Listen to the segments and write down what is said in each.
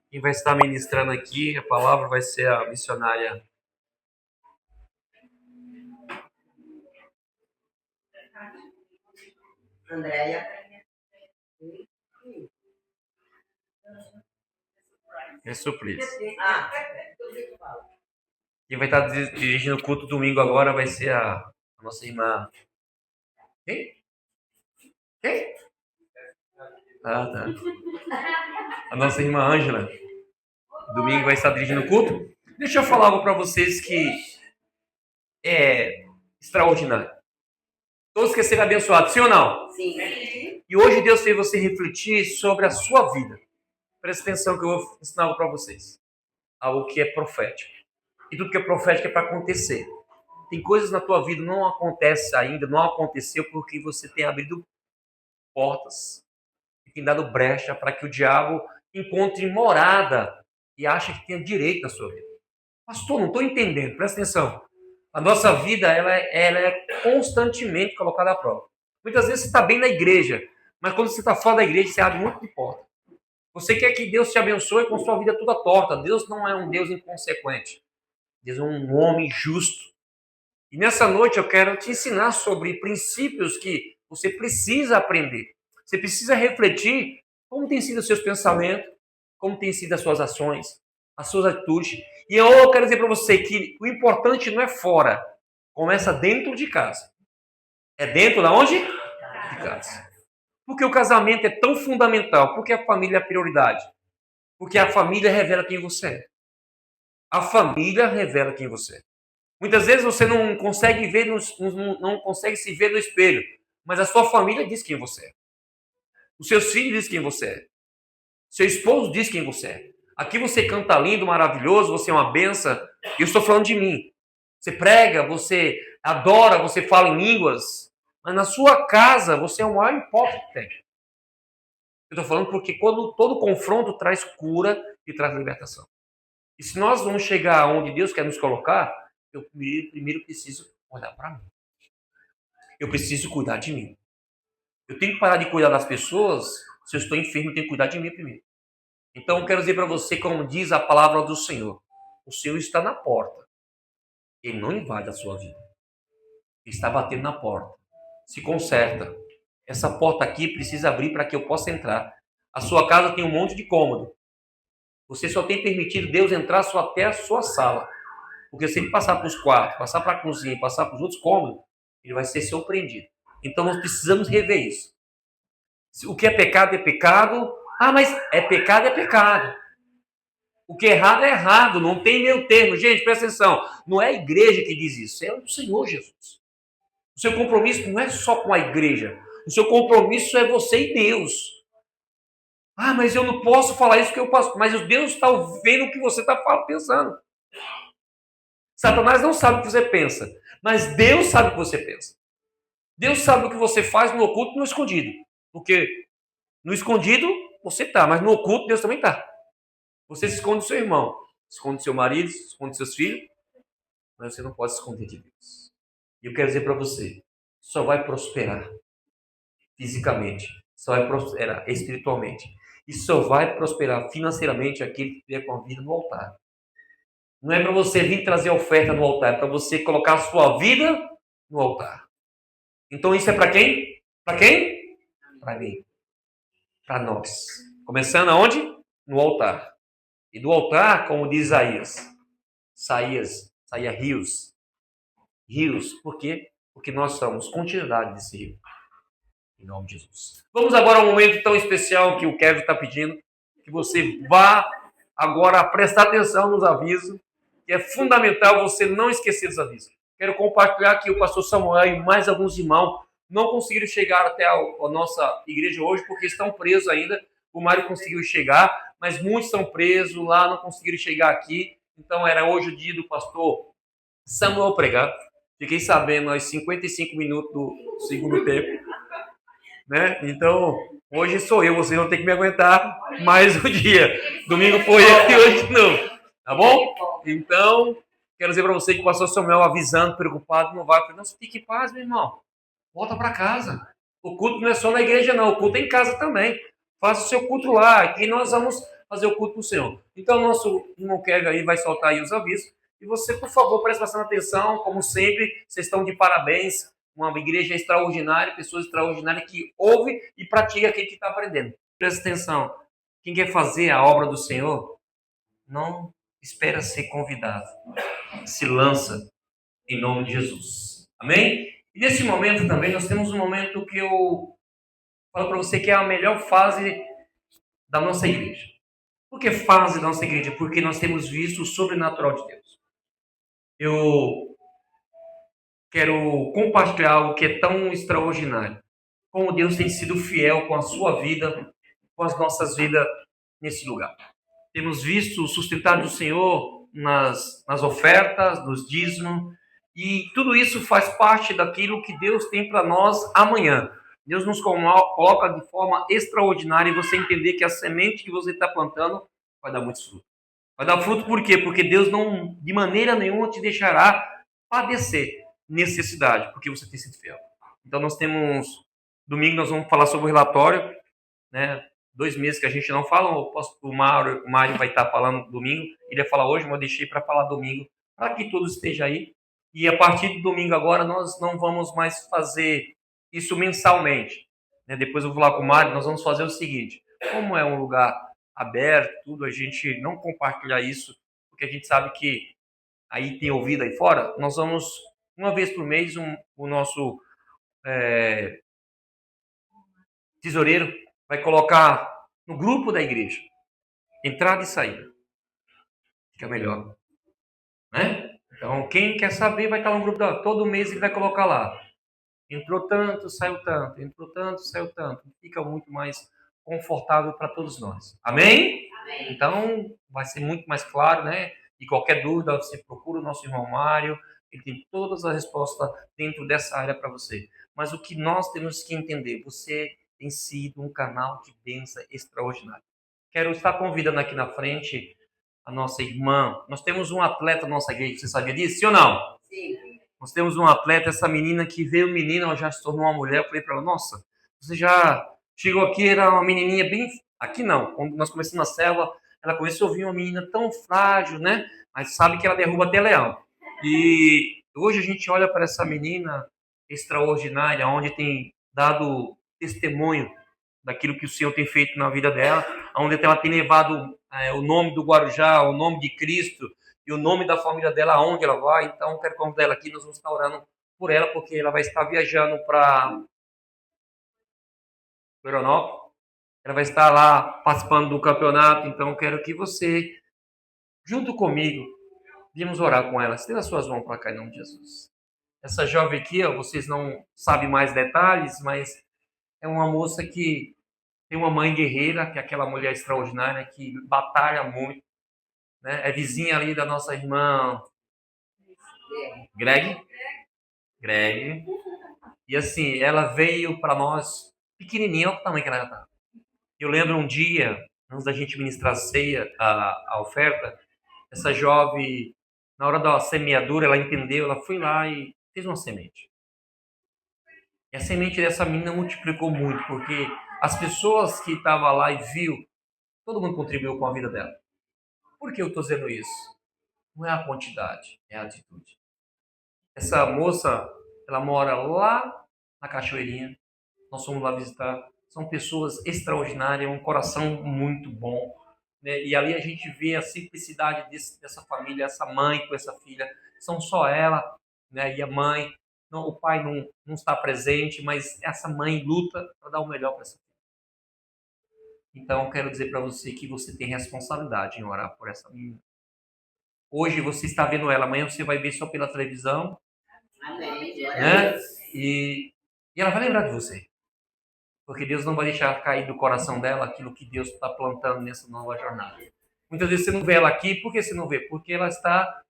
Quem vai estar ministrando aqui a palavra vai ser a missionária Andréia. É surpresa. Ah, Quem vai estar dirigindo o culto domingo agora vai ser a nossa irmã. Quem? Quem? Ah, tá. A nossa irmã Ângela. Domingo vai estar dirigindo o culto. Deixa eu falar algo para vocês que é extraordinário. Todos querem ser abençoados, sim ou não? sim. E hoje Deus fez você refletir sobre a sua vida. Presta atenção que eu vou ensinar algo para vocês. Algo que é profético. E tudo que é profético é para acontecer. Tem coisas na tua vida que não acontecem ainda, não aconteceu porque você tem abrido portas e tem dado brecha para que o diabo encontre morada e ache que tem direito na sua vida. Pastor, não estou entendendo, presta atenção. A nossa vida ela é constantemente colocada à prova. Muitas vezes você está bem na igreja, mas quando você está fora da igreja, você abre muito de porta. Você quer que Deus te abençoe com sua vida toda torta. Deus não é um Deus inconsequente. Deus é um homem justo. E nessa noite eu quero te ensinar sobre princípios que você precisa aprender. Você precisa refletir como tem sido os seus pensamentos, como tem sido as suas ações, as suas atitudes. E eu quero dizer para você que o importante não é fora, começa dentro de casa. É dentro da onde? De casa. Porque o casamento é tão fundamental, porque a família é a prioridade. Porque a família revela quem você é. A família revela quem você é. Muitas vezes você não consegue ver, não consegue se ver no espelho, mas a sua família diz quem você é. Os seus filhos dizem quem você é. Seu esposo diz quem você é. Aqui você canta lindo, maravilhoso, você é uma benção. E eu estou falando de mim. Você prega, você adora, você fala em línguas, mas na sua casa você é o maior hipócrita que tem. Eu estou falando porque quando todo confronto traz cura e traz libertação. E se nós vamos chegar onde Deus quer nos colocar, eu primeiro preciso olhar para mim. Eu preciso cuidar de mim. Eu tenho que parar de cuidar das pessoas. Se eu estou enfermo, eu tenho que cuidar de mim primeiro. Então, eu quero dizer para você, como diz a palavra do Senhor. O Senhor está na porta. Ele não invade a sua vida. Ele está batendo na porta. Se conserta. Essa porta aqui precisa abrir para que eu possa entrar. A sua casa tem um monte de cômodo. Você só tem permitido Deus entrar só até a sua sala. Porque se ele passar para os quartos, passar para a cozinha, passar para os outros cômodos, ele vai ser surpreendido. Então nós precisamos rever isso. O que é pecado é pecado. Ah, mas é pecado é pecado. O que é errado, não tem meio termo. Gente, presta atenção. Não é a igreja que diz isso, é o Senhor Jesus. O seu compromisso não é só com a igreja. O seu compromisso é você e Deus. Ah, mas eu não posso falar isso que eu posso. Mas Deus está vendo o que você está pensando. Satanás não sabe o que você pensa, mas Deus sabe o que você pensa. Deus sabe o que você faz no oculto e no escondido. Porque no escondido você está, mas no oculto Deus também está. Você se esconde do seu irmão, esconde do seu marido, esconde dos seus filhos, mas você não pode se esconder de Deus. E eu quero dizer para você, só vai prosperar fisicamente, só vai prosperar espiritualmente, e só vai prosperar financeiramente aquele que tiver com a vida no altar. Não é para você vir trazer oferta no altar, é para você colocar a sua vida no altar. Então isso é para quem? Para quem? Para mim. Para nós. Começando aonde? No altar. E do altar, como diz Isaías, saía rios. Rios, por quê? Porque nós somos continuidade desse rio. Em nome de Jesus. Vamos agora a um momento tão especial que o Kevin está pedindo, que você vá agora prestar atenção nos avisos, que é fundamental você não esquecer dos avisos. Quero compartilhar que o pastor Samuel e mais alguns irmãos não conseguiram chegar até a nossa igreja hoje porque estão presos ainda. O Mário conseguiu chegar, mas muitos estão presos lá, não conseguiram chegar aqui. Então era hoje o dia do pastor Samuel pregar. Fiquei sabendo aos 55 minutos do segundo tempo. Né? Então, hoje sou eu, vocês vão ter que me aguentar mais um dia. Domingo foi ele e hoje não. Tá bom? Então, quero dizer para você que o pastor Samuel avisando, preocupado, não vai. Não, fique em paz, meu irmão. Volta para casa. O culto não é só na igreja, não. O culto é em casa também. Faça o seu culto lá. Aqui nós vamos fazer o culto para o Senhor. Então, nosso irmão Kevin aí vai soltar aí os avisos. E você, por favor, preste bastante atenção. Como sempre, vocês estão de parabéns. Uma igreja extraordinária, pessoas extraordinárias que ouvem e praticam aquilo que está aprendendo. Presta atenção. Quem quer fazer a obra do Senhor, não espera ser convidado. Se lança em nome de Jesus. Amém? E nesse momento também, nós temos um momento que eu falo para você que é a melhor fase da nossa igreja. Por que fase da nossa igreja? Porque nós temos visto o sobrenatural de Deus. Eu quero compartilhar algo que é tão extraordinário. Como Deus tem sido fiel com a sua vida, com as nossas vidas nesse lugar. Temos visto o sustentado do Senhor nas ofertas, nos dízimos, e tudo isso faz parte daquilo que Deus tem para nós amanhã. Deus nos coloca de forma extraordinária e você entender que a semente que você está plantando vai dar muitos frutos. Vai dar fruto por quê? Porque Deus não, de maneira nenhuma, te deixará padecer necessidade, porque você tem sido fiel. Então nós temos, domingo nós vamos falar sobre o relatório, né? 2 meses que a gente não fala, o Mário vai estar falando domingo, ele ia falar hoje, mas eu deixei para falar domingo, para que todos estejam aí. E a partir do domingo agora, nós não vamos mais fazer isso mensalmente. Né? Depois eu vou falar com o Mário, nós vamos fazer o seguinte, como é um lugar aberto, tudo, a gente não compartilhar isso, porque a gente sabe que aí tem ouvido aí fora, nós vamos, uma vez por mês, o nosso tesoureiro vai colocar no grupo da igreja, entrada e saída. Fica melhor. Né? Então, quem quer saber vai estar no grupo todo mês ele vai colocar lá. Entrou tanto, saiu tanto. Entrou tanto, saiu tanto. Fica muito mais confortável para todos nós. Amém? Amém? Então, vai ser muito mais claro, né? E qualquer dúvida, você procura o nosso irmão Mário. Ele tem todas as respostas dentro dessa área para você. Mas o que nós temos que entender, você tem sido um canal de bênção extraordinário. Quero estar convidando aqui na frente a nossa irmã. Nós temos um atleta na nossa igreja, você sabia disso? Sim ou não? Sim. Nós temos um atleta, essa menina que veio menina, ela já se tornou uma mulher. Eu falei para ela, nossa, você já chegou aqui, era uma menininha bem... Aqui não, quando nós começamos na célula, ela começou a vir uma menina tão frágil, né? Mas sabe que ela derruba até leão. E hoje a gente olha para essa menina extraordinária, onde tem dado testemunho daquilo que o Senhor tem feito na vida dela, onde ela tem levado o nome do Guarujá, o nome de Cristo e o nome da família dela aonde ela vai. Então, quero convidar ela aqui, nós vamos estar orando por ela, porque ela vai estar viajando para Florianópolis, ela vai estar lá participando do campeonato, então quero que você, junto comigo, vamos orar com ela. Estenda as suas mãos para cá em nome de Jesus. Essa jovem aqui, ó, vocês não sabem mais detalhes, mas é uma moça que tem uma mãe guerreira, que é aquela mulher extraordinária, que batalha muito. Né? É vizinha ali da nossa irmã Greg. E assim, ela veio para nós pequenininha, olha o tamanho que ela já tá. Eu lembro um dia, antes da gente ministrar a ceia, a oferta, essa jovem, na hora da semeadura, ela entendeu, ela foi lá e fez uma semente. E a semente dessa menina multiplicou muito, porque as pessoas que estavam lá e viu, todo mundo contribuiu com a vida dela. Por que eu estou dizendo isso? Não é a quantidade, é a atitude. Essa moça, ela mora lá na Cachoeirinha, nós fomos lá visitar, são pessoas extraordinárias, um coração muito bom, né? E ali a gente vê a simplicidade dessa família, essa mãe com essa filha, são só ela, né? E a mãe, não, o pai não está presente, mas essa mãe luta para dar o melhor para essa filha. Então, eu quero dizer para você que você tem responsabilidade em orar por essa menina. Hoje você está vendo ela, amanhã você vai ver só pela televisão. Amém. Né? E ela vai lembrar de você. Porque Deus não vai deixar cair do coração dela aquilo que Deus está plantando nessa nova jornada. Muitas vezes você não vê ela aqui, por que você não vê? Porque ela está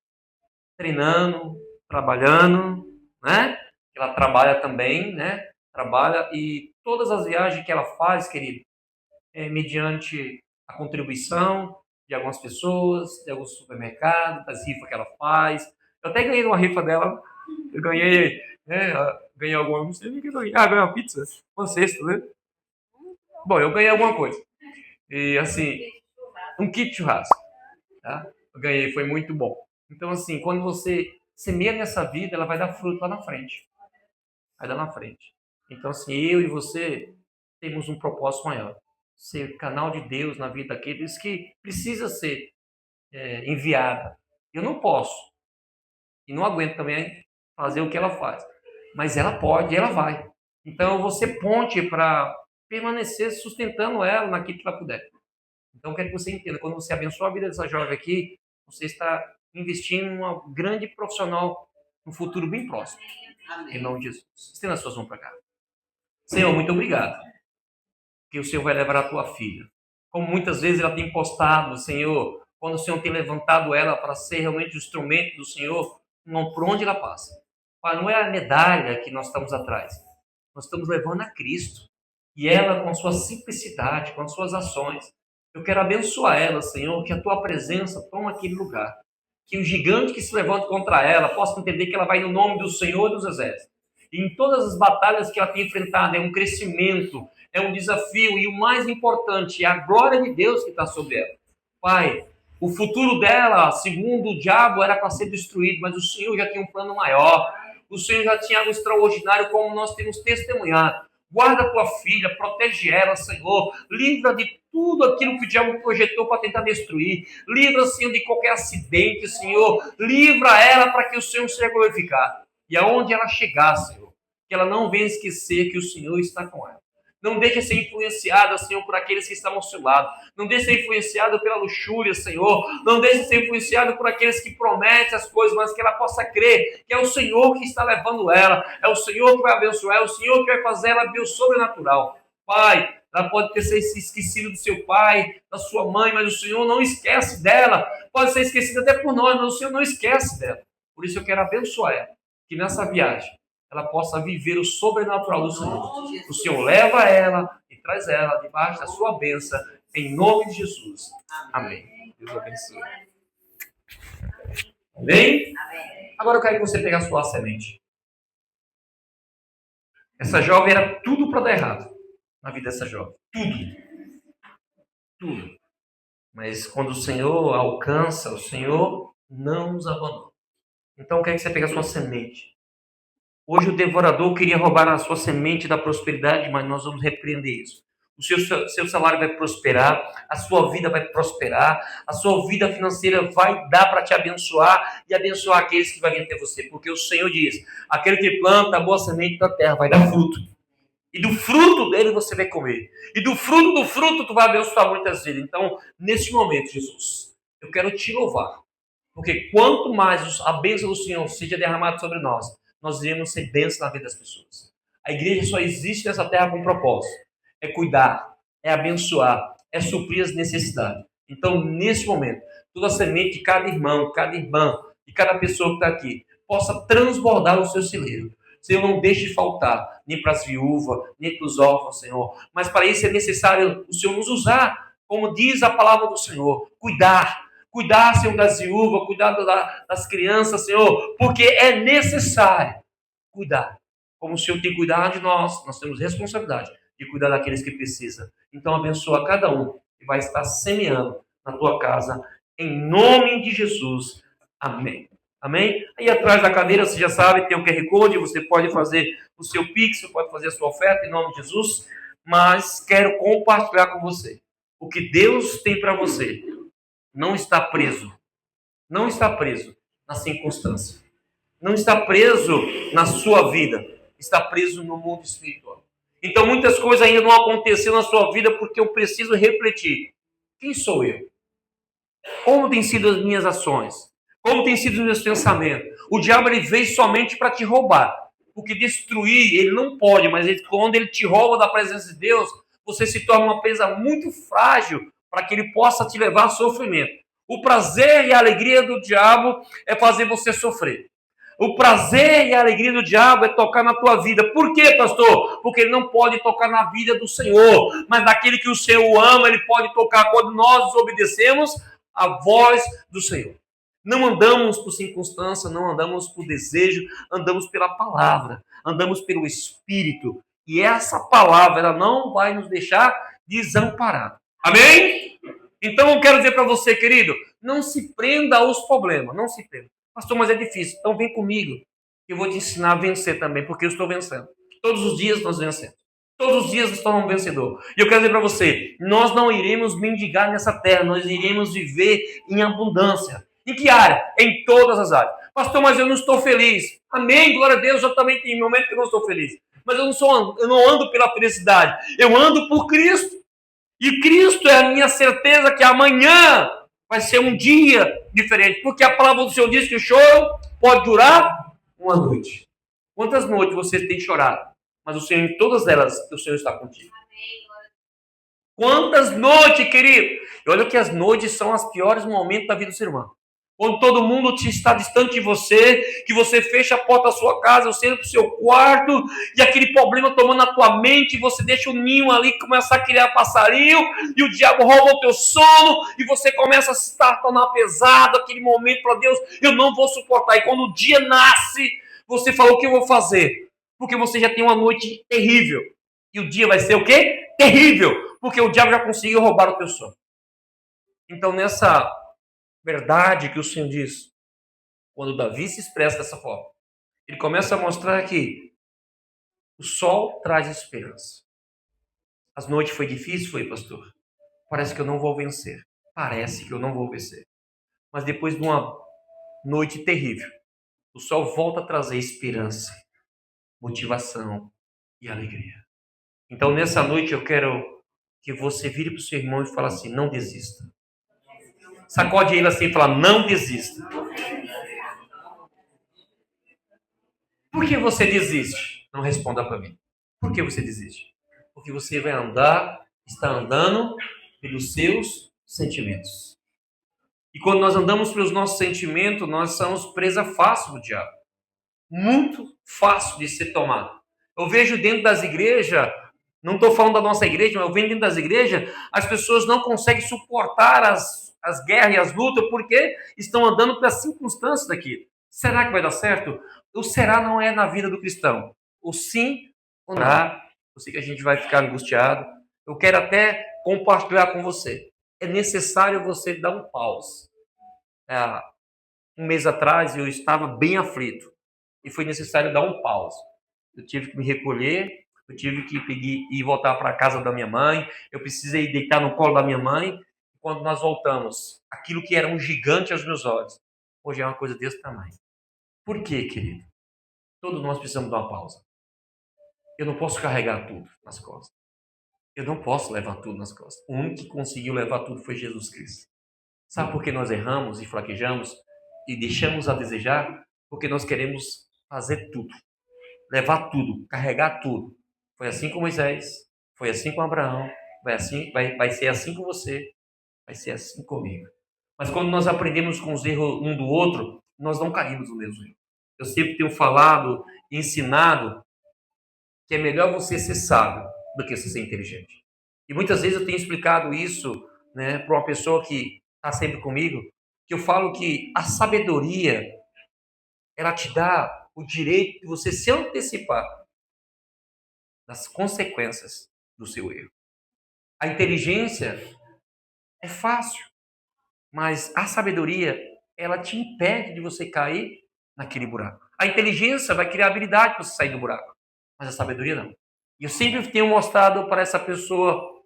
treinando, trabalhando, né? Ela trabalha também, né? Trabalha e todas as viagens que ela faz, querido, é mediante a contribuição de algumas pessoas, de alguns supermercados, das rifas que ela faz. Eu até ganhei uma rifa dela, eu ganhei, né? Ganhei alguma, não sei nem o que eu ganhei. Ganhei uma pizza, uma cesta, né? Bom, eu ganhei alguma coisa. E assim, Um kit churrasco. Tá? Eu ganhei, foi muito bom. Então, assim, quando você semeia nessa vida, ela vai dar fruto lá na frente. Vai dar na frente. Então, assim, eu e você temos um propósito maior. Ser canal de Deus na vida daqueles que precisa ser enviada. Eu não posso. E não aguento também fazer o que ela faz. Mas ela pode e ela vai. Então, eu vou ser ponte para permanecer sustentando ela naquilo que ela puder. Então, eu quero que você entenda, quando você abençoa a vida dessa jovem aqui, você está investindo em uma grande profissional no futuro bem próximo. Amém. Em nome de Jesus. Estenda as suas mãos para cá. Senhor, muito obrigado. Que o Senhor vai levar a tua filha. Como muitas vezes ela tem postado, Senhor, quando o Senhor tem levantado ela para ser realmente o instrumento do Senhor, não por onde ela passa. Pai, não é a medalha que nós estamos atrás. Nós estamos levando a Cristo. E ela, com sua simplicidade, com as suas ações, eu quero abençoar ela, Senhor, que a tua presença toma aquele lugar. Que o gigante que se levanta contra ela possa entender que ela vai no nome do Senhor dos Exércitos. E em todas as batalhas que ela tem enfrentado, é um crescimento, é um desafio. E o mais importante, é a glória de Deus que está sobre ela. Pai, o futuro dela, segundo o diabo, era para ser destruído, mas o Senhor já tinha um plano maior. O Senhor já tinha algo extraordinário, como nós temos testemunhado. Guarda a tua filha, protege ela, Senhor. Livra de tudo aquilo que o diabo projetou para tentar destruir. Livra, Senhor, de qualquer acidente, Senhor. Livra ela para que o Senhor seja glorificado. E aonde ela chegar, Senhor, que ela não venha esquecer que o Senhor está com ela. Não deixe ser influenciada, Senhor, por aqueles que estão ao seu lado. Não deixe ser influenciada pela luxúria, Senhor. Não deixe ser influenciada por aqueles que prometem as coisas, mas que ela possa crer que é o Senhor que está levando ela. É o Senhor que vai abençoar, é o Senhor que vai fazer ela ver o sobrenatural. Pai, ela pode ter se esquecido do seu pai, da sua mãe, mas o Senhor não esquece dela. Pode ser esquecida até por nós, mas o Senhor não esquece dela. Por isso eu quero abençoar ela, que nessa viagem ela possa viver o sobrenatural do Senhor. O Senhor leva ela e traz ela debaixo da sua bênção, em nome de Jesus. Amém. Deus abençoe. Amém? Agora eu quero que você pegue a sua semente. Essa jovem era tudo para dar errado na vida dessa jovem. Tudo. Tudo. Mas quando o Senhor alcança, o Senhor não nos abandona. Então eu quero que você pegue a sua semente. Hoje o devorador queria roubar a sua semente da prosperidade, mas nós vamos repreender isso. O seu salário vai prosperar, a sua vida vai prosperar, a sua vida financeira vai dar para te abençoar e abençoar aqueles que vão vir até você. Porque o Senhor diz, aquele que planta a boa semente da terra vai dar fruto. E do fruto dele você vai comer. E do fruto tu vai abençoar muitas vidas. Então, nesse momento, Jesus, eu quero te louvar. Porque quanto mais a bênção do Senhor seja derramada sobre nós iremos ser bênçãos na vida das pessoas. A igreja só existe nessa terra com um propósito. É cuidar, é abençoar, é suprir as necessidades. Então, nesse momento, toda a semente de cada irmão, cada irmã, de cada pessoa que está aqui, possa transbordar o seu celeiro. Senhor, não deixe faltar, nem para as viúvas, nem para os órfãos, Senhor. Mas para isso é necessário o Senhor nos usar, como diz a palavra do Senhor. Cuidar, Senhor, das viúvas, cuidar das crianças, Senhor, porque é necessário cuidar. Como o Senhor tem cuidado de nós temos responsabilidade de cuidar daqueles que precisam. Então, abençoa cada um que vai estar semeando na tua casa, em nome de Jesus. Amém. Amém? Aí atrás da cadeira, você já sabe, tem o QR Code, você pode fazer o seu Pix, você pode fazer a sua oferta em nome de Jesus, mas quero compartilhar com você o que Deus tem para você. Não está preso na circunstância, não está preso na sua vida, está preso no mundo espiritual. Então muitas coisas ainda não aconteceram na sua vida porque eu preciso refletir. Quem sou eu? Como têm sido as minhas ações? Como têm sido os meus pensamentos? O diabo ele veio somente para te roubar, porque destruir ele não pode, mas quando ele te rouba da presença de Deus, você se torna uma presa muito frágil para que ele possa te levar a sofrimento. O prazer e a alegria do diabo é fazer você sofrer. O prazer e a alegria do diabo é tocar na tua vida. Por quê, pastor? Porque ele não pode tocar na vida do Senhor, mas naquele que o Senhor ama, ele pode tocar quando nós obedecemos a voz do Senhor. Não andamos por circunstância, não andamos por desejo, andamos pela palavra, andamos pelo Espírito. E essa palavra, ela não vai nos deixar desamparados. Amém? Então eu quero dizer para você, querido, não se prenda aos problemas, não se prenda. Pastor, mas é difícil. Então vem comigo, que eu vou te ensinar a vencer também, porque eu estou vencendo. Todos os dias nós vencemos. Todos os dias nós somos um vencedor. E eu quero dizer para você, nós não iremos mendigar nessa terra, nós iremos viver em abundância. Em que área? Em todas as áreas. Pastor, mas eu não estou feliz. Amém, glória a Deus, eu também tenho momento que eu não estou feliz. Mas eu não ando pela felicidade, eu ando por Cristo. E Cristo é a minha certeza que amanhã vai ser um dia diferente. Porque a palavra do Senhor diz que o choro pode durar uma noite. Quantas noites você tem chorado? Mas o Senhor, em todas elas, o Senhor está contigo. Quantas noites, querido? E olha que as noites são os piores momentos da vida do ser humano. Quando todo mundo está distante de você, que você fecha a porta da sua casa, você entra para o seu quarto, e aquele problema tomando a tua mente, você deixa o ninho ali, começa a criar passarinho, e o diabo rouba o teu sono, e você começa a se tornar pesado, aquele momento para Deus, eu não vou suportar. E quando o dia nasce, você fala, o que eu vou fazer? Porque você já tem uma noite terrível. E o dia vai ser o quê? Terrível. Porque o diabo já conseguiu roubar o teu sono. Então, nessa verdade que o Senhor diz, quando Davi se expressa dessa forma, ele começa a mostrar que o sol traz esperança. As noites foi difícil, foi, pastor? Parece que eu não vou vencer. Parece que eu não vou vencer. Mas depois de uma noite terrível, o sol volta a trazer esperança, motivação e alegria. Então, nessa noite, eu quero que você vire para o seu irmão e fale assim, não desista. Sacode ele assim e fala, não desista. Por que você desiste? Não responda para mim. Por que você desiste? Porque você vai está andando pelos seus sentimentos. E quando nós andamos pelos nossos sentimentos, nós somos presa fácil do diabo. Muito fácil de ser tomado. Eu vejo dentro das igrejas, não estou falando da nossa igreja, mas eu vejo dentro das igrejas, as pessoas não conseguem suportar as guerras e as lutas porque estão andando pelas circunstâncias daqui. Será que vai dar certo? O será não é na vida do cristão. O sim ou não. Eu sei que a gente vai ficar angustiado. Eu quero até compartilhar com você. É necessário você dar um pause. Um mês atrás eu estava bem aflito. E foi necessário dar um pause. Eu tive que me recolher, eu tive que ir voltar para a casa da minha mãe, eu precisei deitar no colo da minha mãe. Quando nós voltamos, aquilo que era um gigante aos meus olhos, hoje é uma coisa desse tamanho. Por quê, querido? Todos nós precisamos dar uma pausa. Eu não posso carregar tudo nas costas. Eu não posso levar tudo nas costas. O único que conseguiu levar tudo foi Jesus Cristo. Sabe por que nós erramos e fraquejamos e deixamos a desejar? Porque nós queremos fazer tudo, levar tudo, carregar tudo. Foi assim com Moisés, foi assim com Abraão, vai ser assim com você, vai ser assim comigo. Mas quando nós aprendemos com os erros um do outro, nós não caímos no mesmo erro. Eu sempre tenho falado e ensinado que é melhor você ser sábio do que você ser inteligente. E muitas vezes eu tenho explicado isso, né, para uma pessoa que está sempre comigo, que eu falo que a sabedoria, ela te dá o direito de você se antecipar das consequências do seu erro. A inteligência é fácil, mas a sabedoria, ela te impede de você cair naquele buraco. A inteligência vai criar habilidade para você sair do buraco, mas a sabedoria não. E eu sempre tenho mostrado para essa pessoa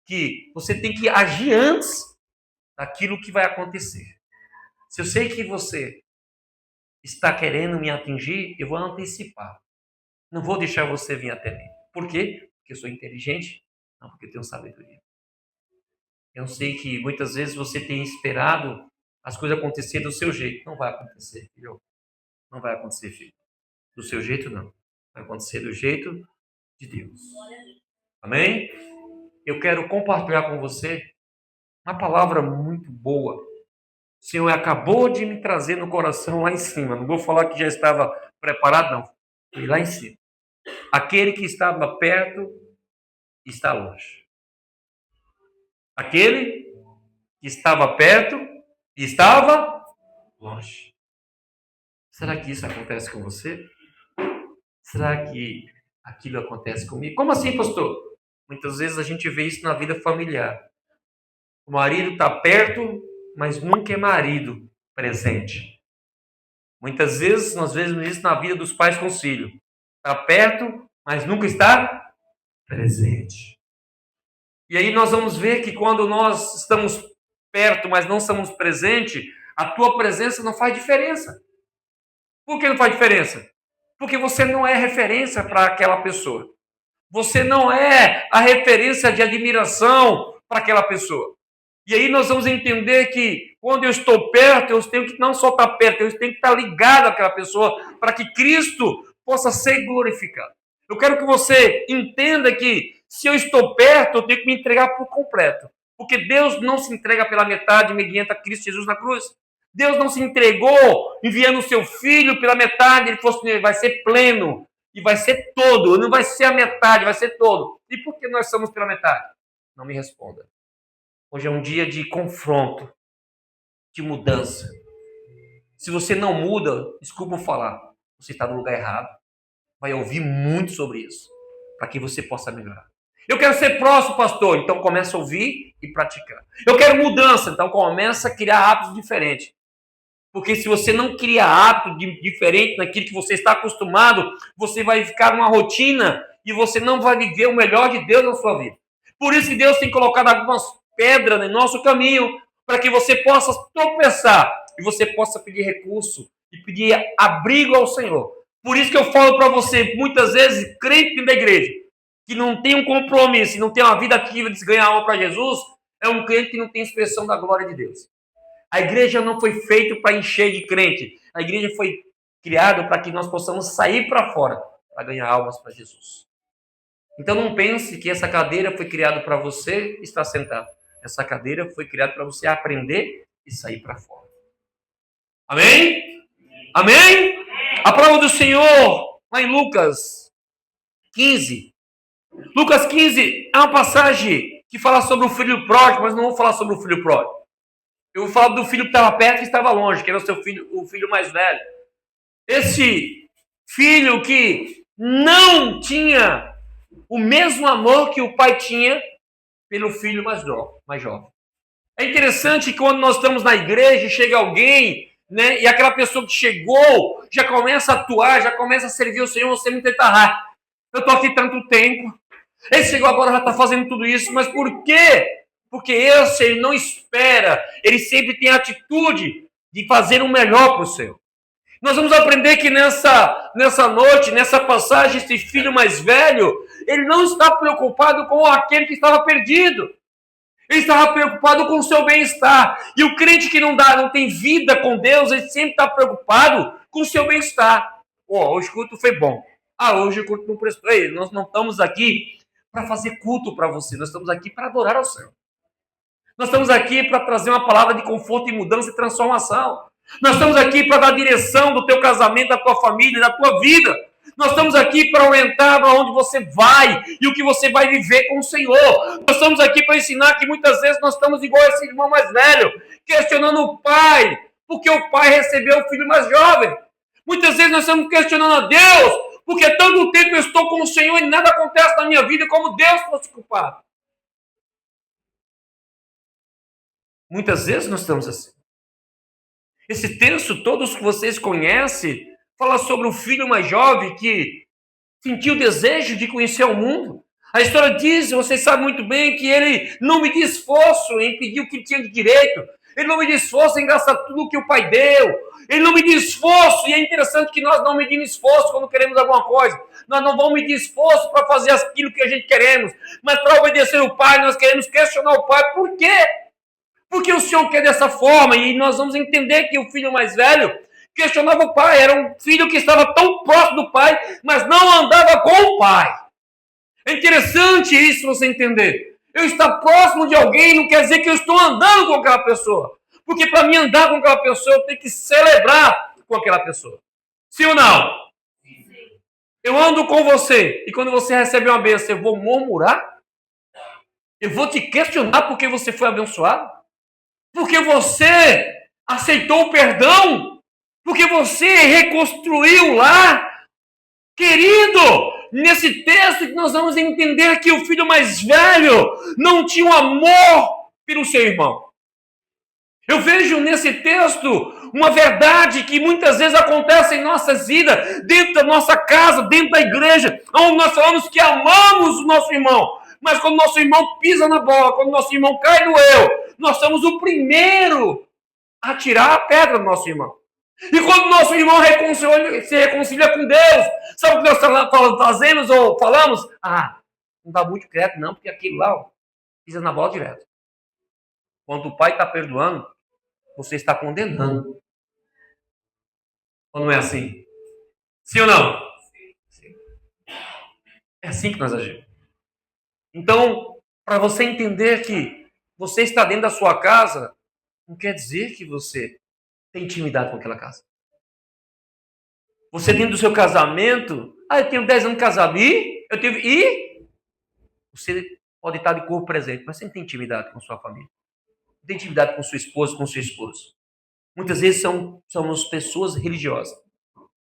que você tem que agir antes daquilo que vai acontecer. Se eu sei que você está querendo me atingir, eu vou antecipar. Não vou deixar você vir até mim. Por quê? Porque eu sou inteligente? Não, porque eu tenho sabedoria. Eu sei que muitas vezes você tem esperado as coisas acontecerem do seu jeito. Não vai acontecer, filho. Não vai acontecer, filho. Do seu jeito, não. Vai acontecer do jeito de Deus. Amém? Eu quero compartilhar com você uma palavra muito boa. O Senhor acabou de me trazer no coração lá em cima. Não vou falar que já estava preparado, não. Foi lá em cima. Aquele que estava perto está longe. Aquele que estava perto estava longe. Será que isso acontece com você? Será que aquilo acontece comigo? Como assim, pastor? Muitas vezes a gente vê isso na vida familiar. O marido está perto, mas nunca é marido presente. Muitas vezes nós vemos isso na vida dos pais com os filhos. Está perto, mas nunca está presente. E aí nós vamos ver que quando nós estamos perto, mas não estamos presentes, a tua presença não faz diferença. Por que não faz diferença? Porque você não é referência para aquela pessoa. Você não é a referência de admiração para aquela pessoa. E aí nós vamos entender que quando eu estou perto, eu tenho que não só estar perto, eu tenho que estar ligado àquela pessoa para que Cristo possa ser glorificado. Eu quero que você entenda que se eu estou perto, eu tenho que me entregar por completo. Porque Deus não se entrega pela metade mediante a Cristo Jesus na cruz. Deus não se entregou enviando o seu Filho pela metade, ele vai ser pleno. E vai ser todo, não vai ser a metade, vai ser todo. E por que nós somos pela metade? Não me responda. Hoje é um dia de confronto, de mudança. Se você não muda, desculpa eu falar, você está no lugar errado. Vai ouvir muito sobre isso, para que você possa melhorar. Eu quero ser próximo, pastor, então começa a ouvir e praticar. Eu quero mudança, então começa a criar hábitos diferentes. Porque se você não cria hábito diferente naquilo que você está acostumado, você vai ficar numa rotina e você não vai viver o melhor de Deus na sua vida. Por isso que Deus tem colocado algumas pedras no nosso caminho, para que você possa tropeçar e você possa pedir recurso e pedir abrigo ao Senhor. Por isso que eu falo para você, muitas vezes, crente da igreja, que não tem um compromisso e não tem uma vida ativa de ganhar alma para Jesus, é um crente que não tem expressão da glória de Deus. A igreja não foi feita para encher de crente. A igreja foi criada para que nós possamos sair para fora para ganhar almas para Jesus. Então não pense que essa cadeira foi criada para você estar sentado. Essa cadeira foi criada para você aprender e sair para fora. Amém? Amém? A prova do Senhor, lá em Lucas 15. Lucas 15 é uma passagem que fala sobre o filho pródigo, mas não vou falar sobre o filho pródigo. Eu vou falar do filho que estava perto e estava longe, que era o filho mais velho. Esse filho que não tinha o mesmo amor que o pai tinha pelo filho mais jovem. É interessante que quando nós estamos na igreja e chega alguém, né, e aquela pessoa que chegou já começa a atuar, já começa a servir o Senhor, você não tenta eu estou aqui tanto tempo, ele chegou agora, já está fazendo tudo isso, mas por quê? Porque ele não espera, ele sempre tem a atitude de fazer o melhor para o Senhor. Nós vamos aprender que nessa noite, nessa passagem, esse filho mais velho, ele não está preocupado com aquele que estava perdido. Ele estava preocupado com o seu bem-estar. E o crente que não tem vida com Deus, ele sempre está preocupado com o seu bem-estar. Hoje o culto foi bom. Hoje o culto não prestou. Ei, nós não estamos aqui para fazer culto para você. Nós estamos aqui para adorar ao Senhor. Nós estamos aqui para trazer uma palavra de conforto e mudança e transformação. Nós estamos aqui para dar direção do teu casamento, da tua família, da tua vida. Nós estamos aqui para orientar para onde você vai e o que você vai viver com o Senhor. Nós estamos aqui para ensinar que muitas vezes nós estamos igual a esse irmão mais velho, questionando o pai, porque o pai recebeu o filho mais jovem. Muitas vezes nós estamos questionando a Deus, porque tanto tempo eu estou com o Senhor e nada acontece na minha vida como Deus fosse culpado. Muitas vezes nós estamos assim. Esse texto, todos que vocês conhecem, fala sobre o filho mais jovem que sentiu o desejo de conhecer o mundo. A história diz, vocês sabem muito bem, que ele não media esforço em pedir o que tinha de direito. Ele não media esforço em gastar tudo que o pai deu. Ele não media esforço, e é interessante que nós não medimos esforço quando queremos alguma coisa. Nós não vamos medir esforço para fazer aquilo que a gente queremos. Mas para obedecer o pai, nós queremos questionar o pai. Por quê? Porque o Senhor quer dessa forma, e nós vamos entender que o filho mais velho questionava o pai, era um filho que estava tão próximo do pai, mas não andava com o pai. É interessante isso você entender. Eu estar próximo de alguém não quer dizer que eu estou andando com aquela pessoa, porque para mim andar com aquela pessoa, eu tenho que celebrar com aquela pessoa. Sim ou não? Sim. Eu ando com você, e quando você recebe uma bênção, eu vou murmurar? Eu vou te questionar porque você foi abençoado? Porque você aceitou o perdão? Porque você reconstruiu lá? Querido, nesse texto que nós vamos entender que o filho mais velho não tinha um amor pelo seu irmão. Eu vejo nesse texto uma verdade que muitas vezes acontece em nossas vidas, dentro da nossa casa, dentro da igreja, onde nós falamos que amamos o nosso irmão. Mas quando o nosso irmão pisa na bola, quando o nosso irmão cai no erro, nós somos o primeiro a tirar a pedra do nosso irmão. E quando o nosso irmão se reconcilia com Deus, sabe o que nós fazemos ou falamos? Não dá muito crédito não, porque aquilo lá pisa na bola direto. Quando o pai está perdoando, você está condenando. Ou não é assim? Sim ou não? Sim. É assim que nós agimos. Então, para você entender que você está dentro da sua casa, não quer dizer que você tem intimidade com aquela casa. Você dentro do seu casamento, eu tenho 10 anos de casado, você pode estar de corpo presente, mas você não tem intimidade com sua família. Não tem intimidade com sua esposa, com seu esposo. Muitas vezes somos pessoas religiosas.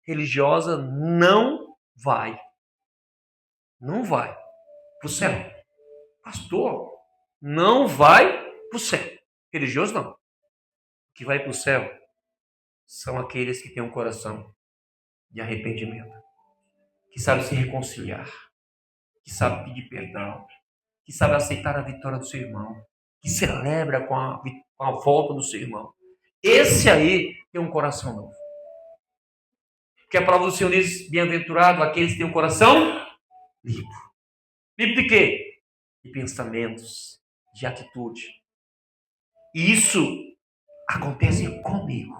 Religiosa não vai para o céu. Pastor, não vai para o céu. Religioso não. O que vai para o céu são aqueles que têm um coração de arrependimento, que sabe se reconciliar, que sabe pedir perdão, que sabe aceitar a vitória do seu irmão, que celebra com a volta do seu irmão. Esse aí tem um coração novo. Porque a palavra do Senhor diz, bem-aventurado aqueles que têm um coração limpo. Limpo de quê? De pensamentos, de atitude. E isso acontece comigo.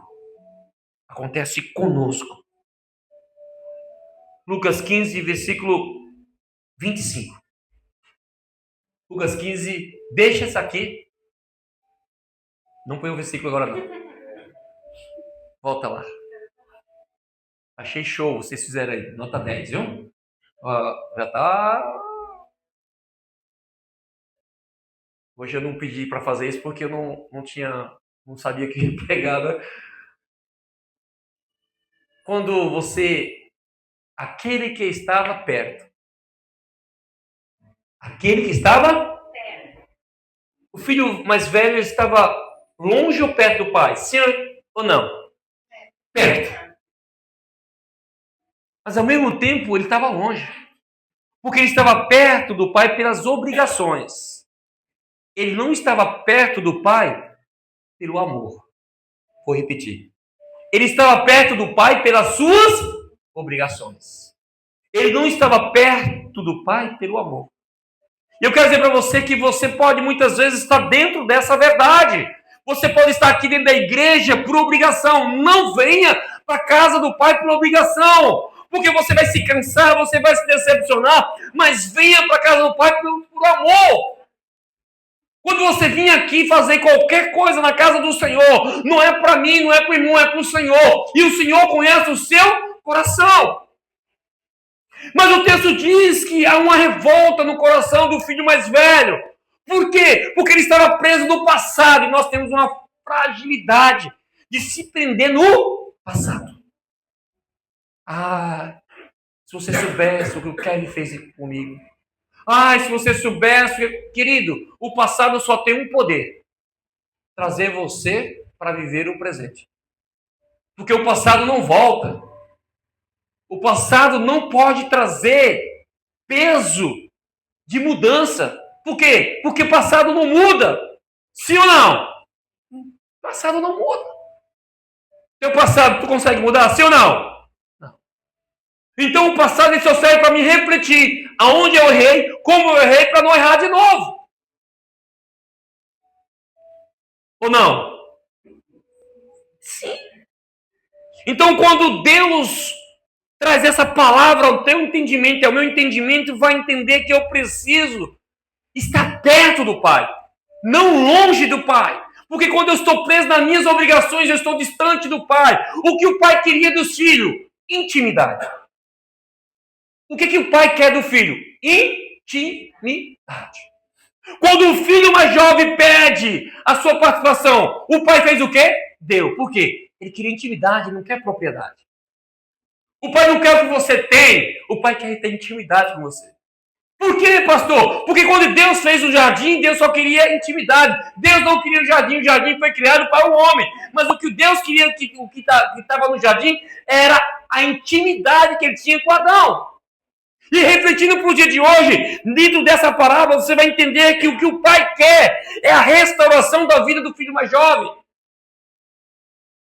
Acontece conosco. Lucas 15, versículo 25. Lucas 15, deixa isso aqui. Não põe o versículo agora não. Volta lá. Achei show, vocês fizeram aí. Nota 10, viu? Já tá... Hoje eu não pedi para fazer isso porque eu não sabia que ia pegar, né? Quando aquele que estava perto. Aquele que estava perto. O filho mais velho estava longe ou perto do pai? Sim ou não? Perto. Mas ao mesmo tempo ele estava longe. Porque ele estava perto do pai pelas obrigações. Ele não estava perto do pai pelo amor. Vou repetir. Ele estava perto do pai pelas suas obrigações. Ele não estava perto do pai pelo amor. E eu quero dizer para você que você pode muitas vezes estar dentro dessa verdade. Você pode estar aqui dentro da igreja por obrigação. Não venha para a casa do pai por obrigação. Porque você vai se cansar, você vai se decepcionar. Mas venha para a casa do pai por amor. Quando você vir aqui fazer qualquer coisa na casa do Senhor, não é para mim, não é para o irmão, é para o Senhor. E o Senhor conhece o seu coração. Mas o texto diz que há uma revolta no coração do filho mais velho. Por quê? Porque ele estava preso no passado. E nós temos uma fragilidade de se prender no passado. Se você soubesse o que o Kevin fez comigo. Se você soubesse... Querido, o passado só tem um poder. Trazer você para viver o presente. Porque o passado não volta. O passado não pode trazer peso de mudança. Por quê? Porque o passado não muda. Sim ou não? O passado não muda. Teu passado, tu consegue mudar? Sim ou não? Não. Então o passado ele só serve para me refletir aonde eu errei, como eu errei, para não errar de novo. Ou não? Sim. Então quando Deus traz essa palavra ao teu entendimento, ao meu entendimento, vai entender que eu preciso estar perto do Pai, não longe do Pai. Porque quando eu estou preso nas minhas obrigações, eu estou distante do Pai. O que o Pai queria dos filhos? Intimidade. O que o Pai quer do filho? Intimidade. Quando o filho mais jovem pede a sua participação, o Pai fez o quê? Deu. Por quê? Ele queria intimidade, ele não quer propriedade. O pai não quer o que você tem. O pai quer ter intimidade com você. Por quê, pastor? Porque quando Deus fez o jardim, Deus só queria intimidade. Deus não queria o jardim foi criado para o homem. Mas o que Deus queria, o que estava no jardim, era a intimidade que ele tinha com Adão. E refletindo para o dia de hoje, dentro dessa parábola, você vai entender que o pai quer é a restauração da vida do filho mais jovem.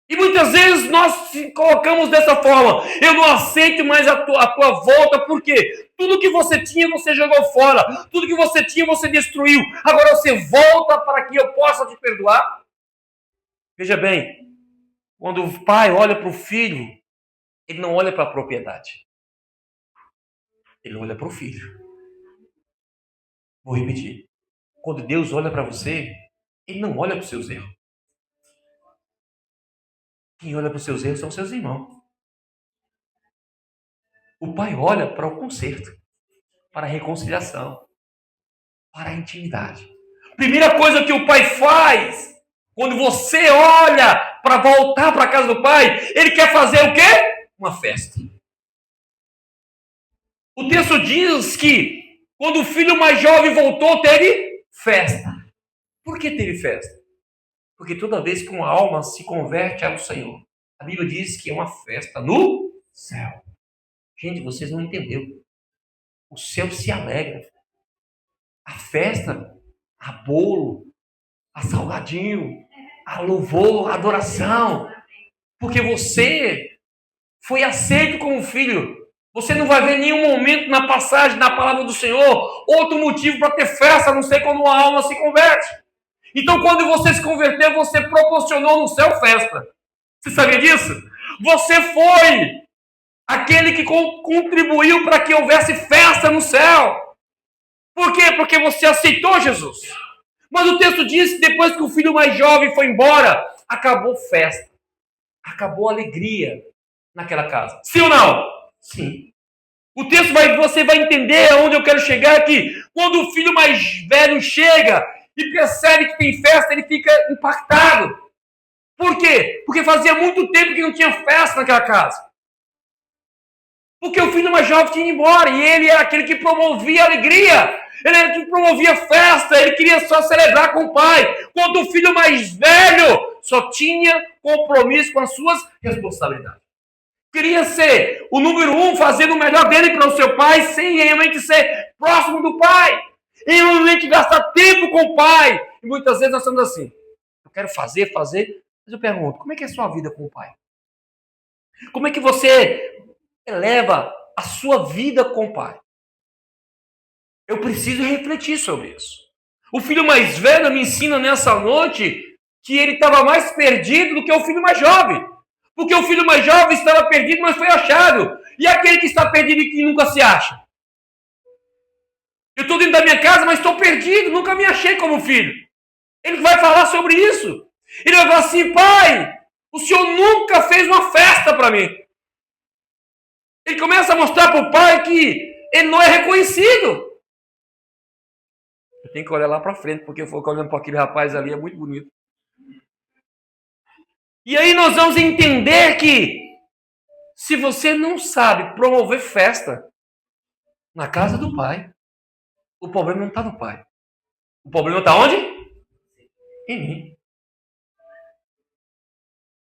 E muitas vezes nós colocamos dessa forma: eu não aceito mais a tua volta, porque tudo que você tinha você jogou fora, tudo que você tinha você destruiu, agora você volta para que eu possa te perdoar. Veja bem, quando o pai olha para o filho, ele não olha para a propriedade, ele olha para o filho. Vou repetir, quando Deus olha para você, ele não olha para os seus erros. Quem olha para os seus erros são seus irmãos. O pai olha para o conserto, para a reconciliação, para a intimidade. Primeira coisa que o pai faz, quando você olha para voltar para a casa do pai, ele quer fazer o quê? Uma festa. O texto diz que quando o filho mais jovem voltou, teve festa. Por que teve festa? Porque toda vez que uma alma se converte ao Senhor, a Bíblia diz que é uma festa no céu. Gente, vocês não entenderam. O céu se alegra. A festa, a bolo, a salgadinho, a louvor, a adoração. Porque você foi aceito como filho. Você não vai ver nenhum momento na passagem, na palavra do Senhor, outro motivo para ter festa, a não ser quando uma alma se converte. Então, quando você se converteu, você proporcionou no céu festa. Você sabia disso? Você foi aquele que contribuiu para que houvesse festa no céu. Por quê? Porque você aceitou Jesus. Mas o texto diz que depois que o filho mais jovem foi embora, acabou festa. Acabou alegria naquela casa. Sim ou não? Sim. O texto você vai entender aonde eu quero chegar, que quando o filho mais velho chega e percebe que tem festa, ele fica impactado. Por quê? Porque fazia muito tempo que não tinha festa naquela casa. Porque o filho mais jovem tinha ido embora e ele era aquele que promovia alegria. Ele era aquele que promovia festa, ele queria só celebrar com o pai. Quando o filho mais velho só tinha compromisso com as suas responsabilidades. Queria ser o número 1, fazendo o melhor dele para o seu pai, sem realmente ser próximo do pai. E realmente gastar tempo com o pai. E muitas vezes nós estamos assim: eu quero fazer. Mas eu pergunto, como é que é a sua vida com o pai? Como é que você eleva a sua vida com o pai? Eu preciso refletir sobre isso. O filho mais velho me ensina nessa noite que ele estava mais perdido do que o filho mais jovem. Porque o filho mais jovem estava perdido, mas foi achado. E aquele que está perdido e que nunca se acha? Eu estou dentro da minha casa, mas estou perdido, nunca me achei como filho. Ele vai falar sobre isso. Ele vai falar assim: pai, o senhor nunca fez uma festa para mim. Ele começa a mostrar para o pai que ele não é reconhecido. Eu tenho que olhar lá para frente, porque eu vou olhando para aquele rapaz ali, é muito bonito. E aí nós vamos entender que se você não sabe promover festa na casa do pai, o problema não está no pai. O problema está onde? Em mim.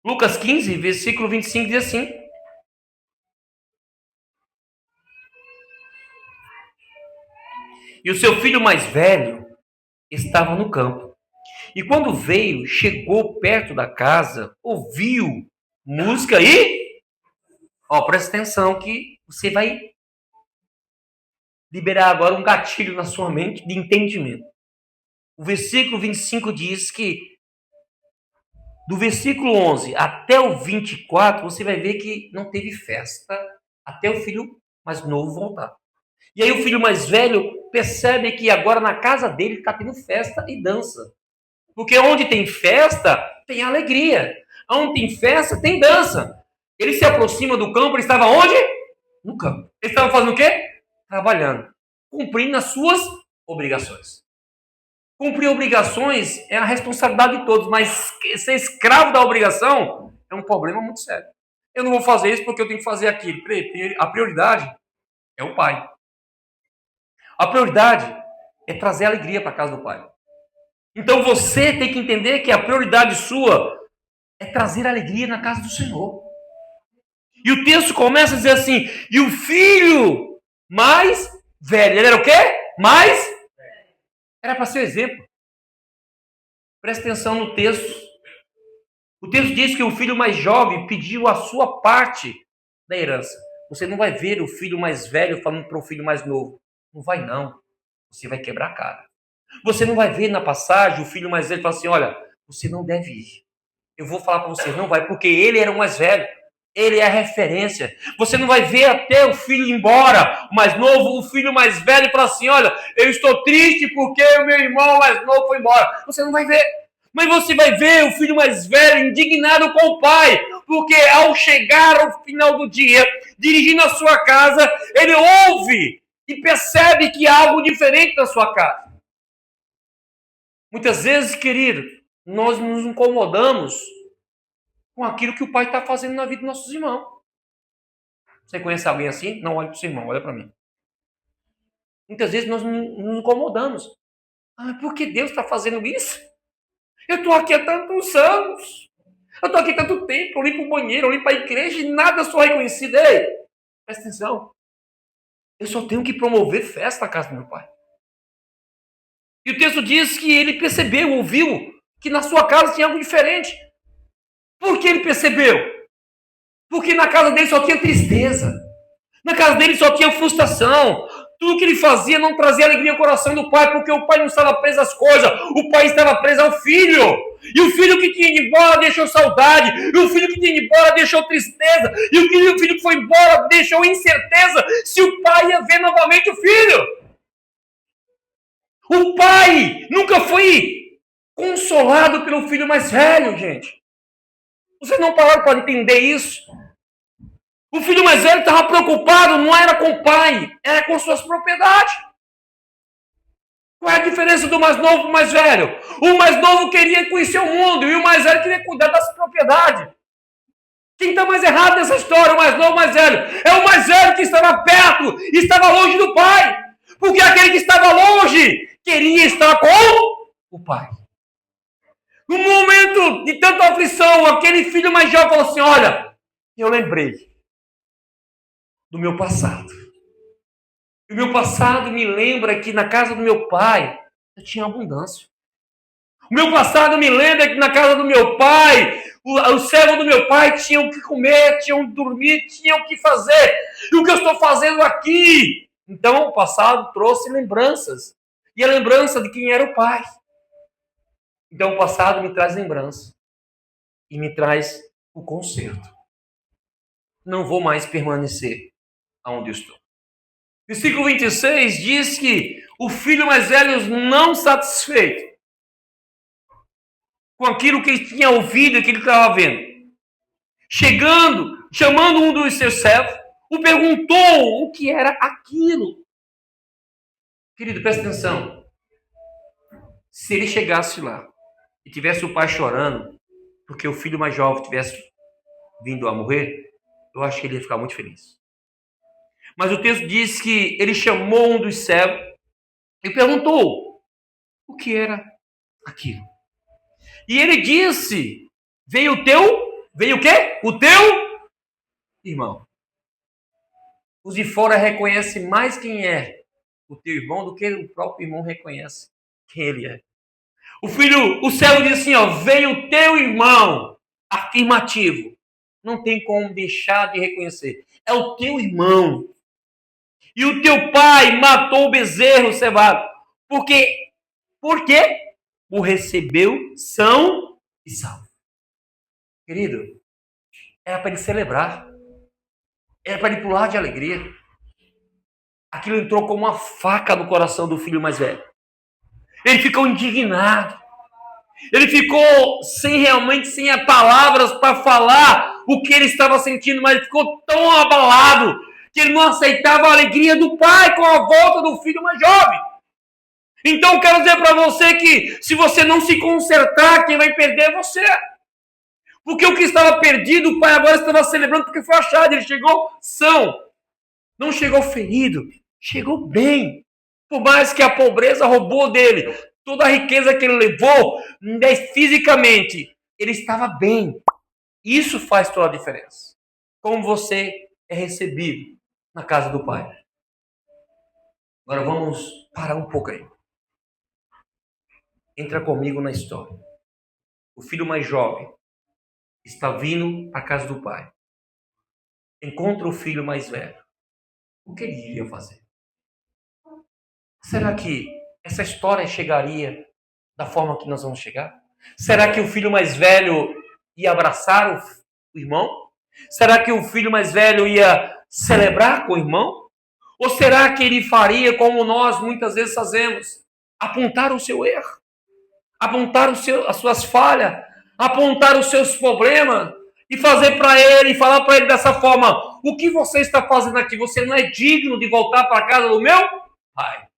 Lucas 15, versículo 25 diz assim: e o seu filho mais velho estava no campo. E quando veio, chegou perto da casa, ouviu música e... presta atenção que você vai liberar agora um gatilho na sua mente de entendimento. O versículo 25 diz que do versículo 11 até o 24, você vai ver que não teve festa até o filho mais novo voltar. E aí o filho mais velho percebe que agora na casa dele está tendo festa e dança. Porque onde tem festa, tem alegria. Onde tem festa, tem dança. Ele se aproxima do campo, ele estava onde? No campo. Ele estava fazendo o quê? Trabalhando. Cumprindo as suas obrigações. Cumprir obrigações é a responsabilidade de todos, mas ser escravo da obrigação é um problema muito sério. Eu não vou fazer isso porque eu tenho que fazer aquilo. A prioridade é o pai. A prioridade é trazer alegria para a casa do Pai. Então você tem que entender que a prioridade sua é trazer alegria na casa do Senhor. E o texto começa a dizer assim, e o filho mais velho, ele era o quê? Mais? Era para ser exemplo. Presta atenção no texto. O texto diz que o filho mais jovem pediu a sua parte da herança. Você não vai ver o filho mais velho falando para o filho mais novo. Não vai não. Você vai quebrar a cara. Você não vai ver na passagem o filho mais velho falar assim, olha, você não deve ir. Eu vou falar para você, não vai, porque ele era o mais velho. Ele é a referência. Você não vai ver até o filho ir embora, o mais novo, o filho mais velho falar assim, olha, eu estou triste porque o meu irmão mais novo foi embora. Você não vai ver. Mas você vai ver o filho mais velho indignado com o pai, porque ao chegar ao final do dia, dirigindo a sua casa, ele ouve e percebe que há algo diferente na sua casa. Muitas vezes, querido, nós nos incomodamos com aquilo que o pai está fazendo na vida dos nossos irmãos. Você conhece alguém assim? Não olhe para o seu irmão, olha para mim. Muitas vezes nós nos incomodamos. Ah, por que Deus está fazendo isso? Eu estou aqui há tantos anos. Eu estou aqui há tanto tempo. Eu limpo o banheiro, eu limpo a igreja e nada sou reconhecido. Ei, presta atenção. Eu só tenho que promover festa na casa do meu pai. E o texto diz que ele percebeu, ouviu, que na sua casa tinha algo diferente. Por que ele percebeu? Porque na casa dele só tinha tristeza. Na casa dele só tinha frustração. Tudo que ele fazia não trazia alegria ao coração do pai, porque o pai não estava preso às coisas, o pai estava preso ao filho. E o filho que tinha ido embora deixou saudade, e o filho que tinha ido embora deixou tristeza, e o filho que foi embora deixou incerteza se o pai ia ver novamente o filho. O pai nunca foi consolado pelo filho mais velho, gente. Vocês não pararam para entender isso? O filho mais velho estava preocupado, não era com o pai, era com suas propriedades. Qual é a diferença do mais novo para o mais velho? O mais novo queria conhecer o mundo e o mais velho queria cuidar das propriedades. Quem está mais errado nessa história, o mais novo ou o mais velho? É o mais velho que estava perto e estava longe do pai. Porque aquele que estava longe queria estar com o pai. No momento de tanta aflição, aquele filho mais jovem falou assim, olha, eu lembrei do meu passado. O meu passado me lembra que na casa do meu pai eu tinha abundância. O meu passado me lembra que na casa do meu pai, os servos do meu pai tinham o que comer, tinham o que dormir, tinham o que fazer. E o que eu estou fazendo aqui? Então o passado trouxe lembranças. E a lembrança de quem era o pai. Então o passado me traz lembrança. E me traz o conserto. Não vou mais permanecer aonde eu estou. Versículo 26 diz que o filho mais velho, não satisfeito com aquilo que ele tinha ouvido e que ele estava vendo, chamando um dos seus servos, o perguntou o que era aquilo. Querido, presta atenção. Se ele chegasse lá e tivesse o pai chorando porque o filho mais jovem tivesse vindo a morrer, eu acho que ele ia ficar muito feliz. Mas o texto diz que ele chamou um dos servos e perguntou o que era aquilo. E ele disse, veio o quê? O teu irmão. Os de fora reconhecem mais quem é o teu irmão do que o próprio irmão reconhece quem ele é. O servo disse assim, ó, veio o teu irmão, afirmativo. Não tem como deixar de reconhecer. É o teu irmão. E o teu pai matou o bezerro cevado. Por quê? O recebeu são e salvo. Querido, era para ele celebrar. Era para ele pular de alegria. Aquilo entrou como uma faca no coração do filho mais velho. Ele ficou indignado. Ele ficou sem palavras para falar o que ele estava sentindo, mas ele ficou tão abalado que ele não aceitava a alegria do pai com a volta do filho mais jovem. Então, eu quero dizer para você que se você não se consertar, quem vai perder é você. Porque o que estava perdido, o pai agora estava celebrando porque foi achado. Ele chegou são. Não chegou ferido, chegou bem. Por mais que a pobreza roubou dele toda a riqueza que ele levou, fisicamente, ele estava bem. Isso faz toda a diferença. Como você é recebido na casa do Pai. Agora vamos parar um pouco aí. Entra comigo na história. O filho mais jovem está vindo para a casa do pai. Encontra o filho mais velho. O que ele iria fazer? Será que essa história chegaria da forma que nós vamos chegar? Será que o filho mais velho ia abraçar o irmão? Será que o filho mais velho ia celebrar com o irmão? Ou será que ele faria como nós muitas vezes fazemos? Apontar o seu erro, apontar as suas falhas, apontar os seus problemas e fazer para ele, falar para ele dessa forma: o que você está fazendo aqui? Você não é digno de voltar para a casa do meu pai.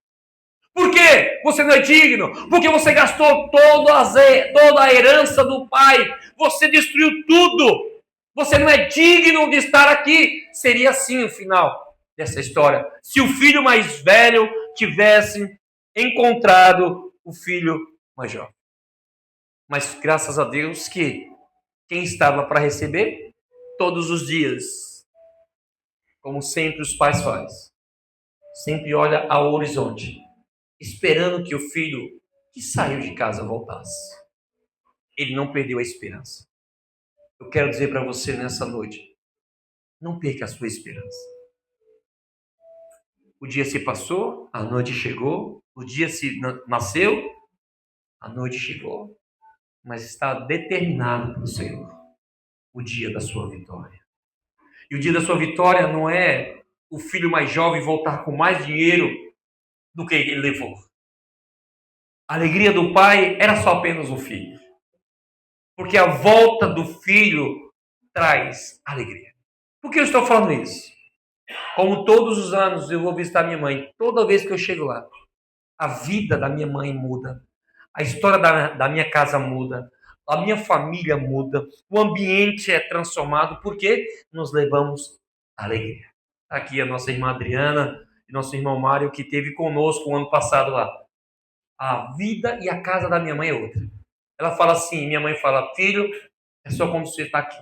Por quê? Você não é digno? Porque você gastou toda a herança do pai. Você destruiu tudo. Você não é digno de estar aqui. Seria assim o final dessa história. Se o filho mais velho tivesse encontrado o filho mais jovem. Mas graças a Deus que quem estava para receber todos os dias, como sempre os pais fazem, sempre olha ao horizonte, esperando que o filho que saiu de casa voltasse. Ele não perdeu a esperança. Eu quero dizer para você nessa noite, não perca a sua esperança. O dia se passou, a noite chegou, o dia se nasceu, a noite chegou, mas está determinado pelo Senhor o dia da sua vitória. E o dia da sua vitória não é o filho mais jovem voltar com mais dinheiro do que ele levou. A alegria do pai era só apenas o filho. Porque a volta do filho traz alegria. Por que eu estou falando isso? Como todos os anos eu vou visitar minha mãe, toda vez que eu chego lá, a vida da minha mãe muda, a história da minha casa muda, a minha família muda, o ambiente é transformado, porque nos levamos alegria. Aqui a nossa irmã Adriana e nosso irmão Mário, que esteve conosco o ano passado lá. A vida e a casa da minha mãe é outra. Ela fala assim, minha mãe fala: filho, é só quando você está aqui.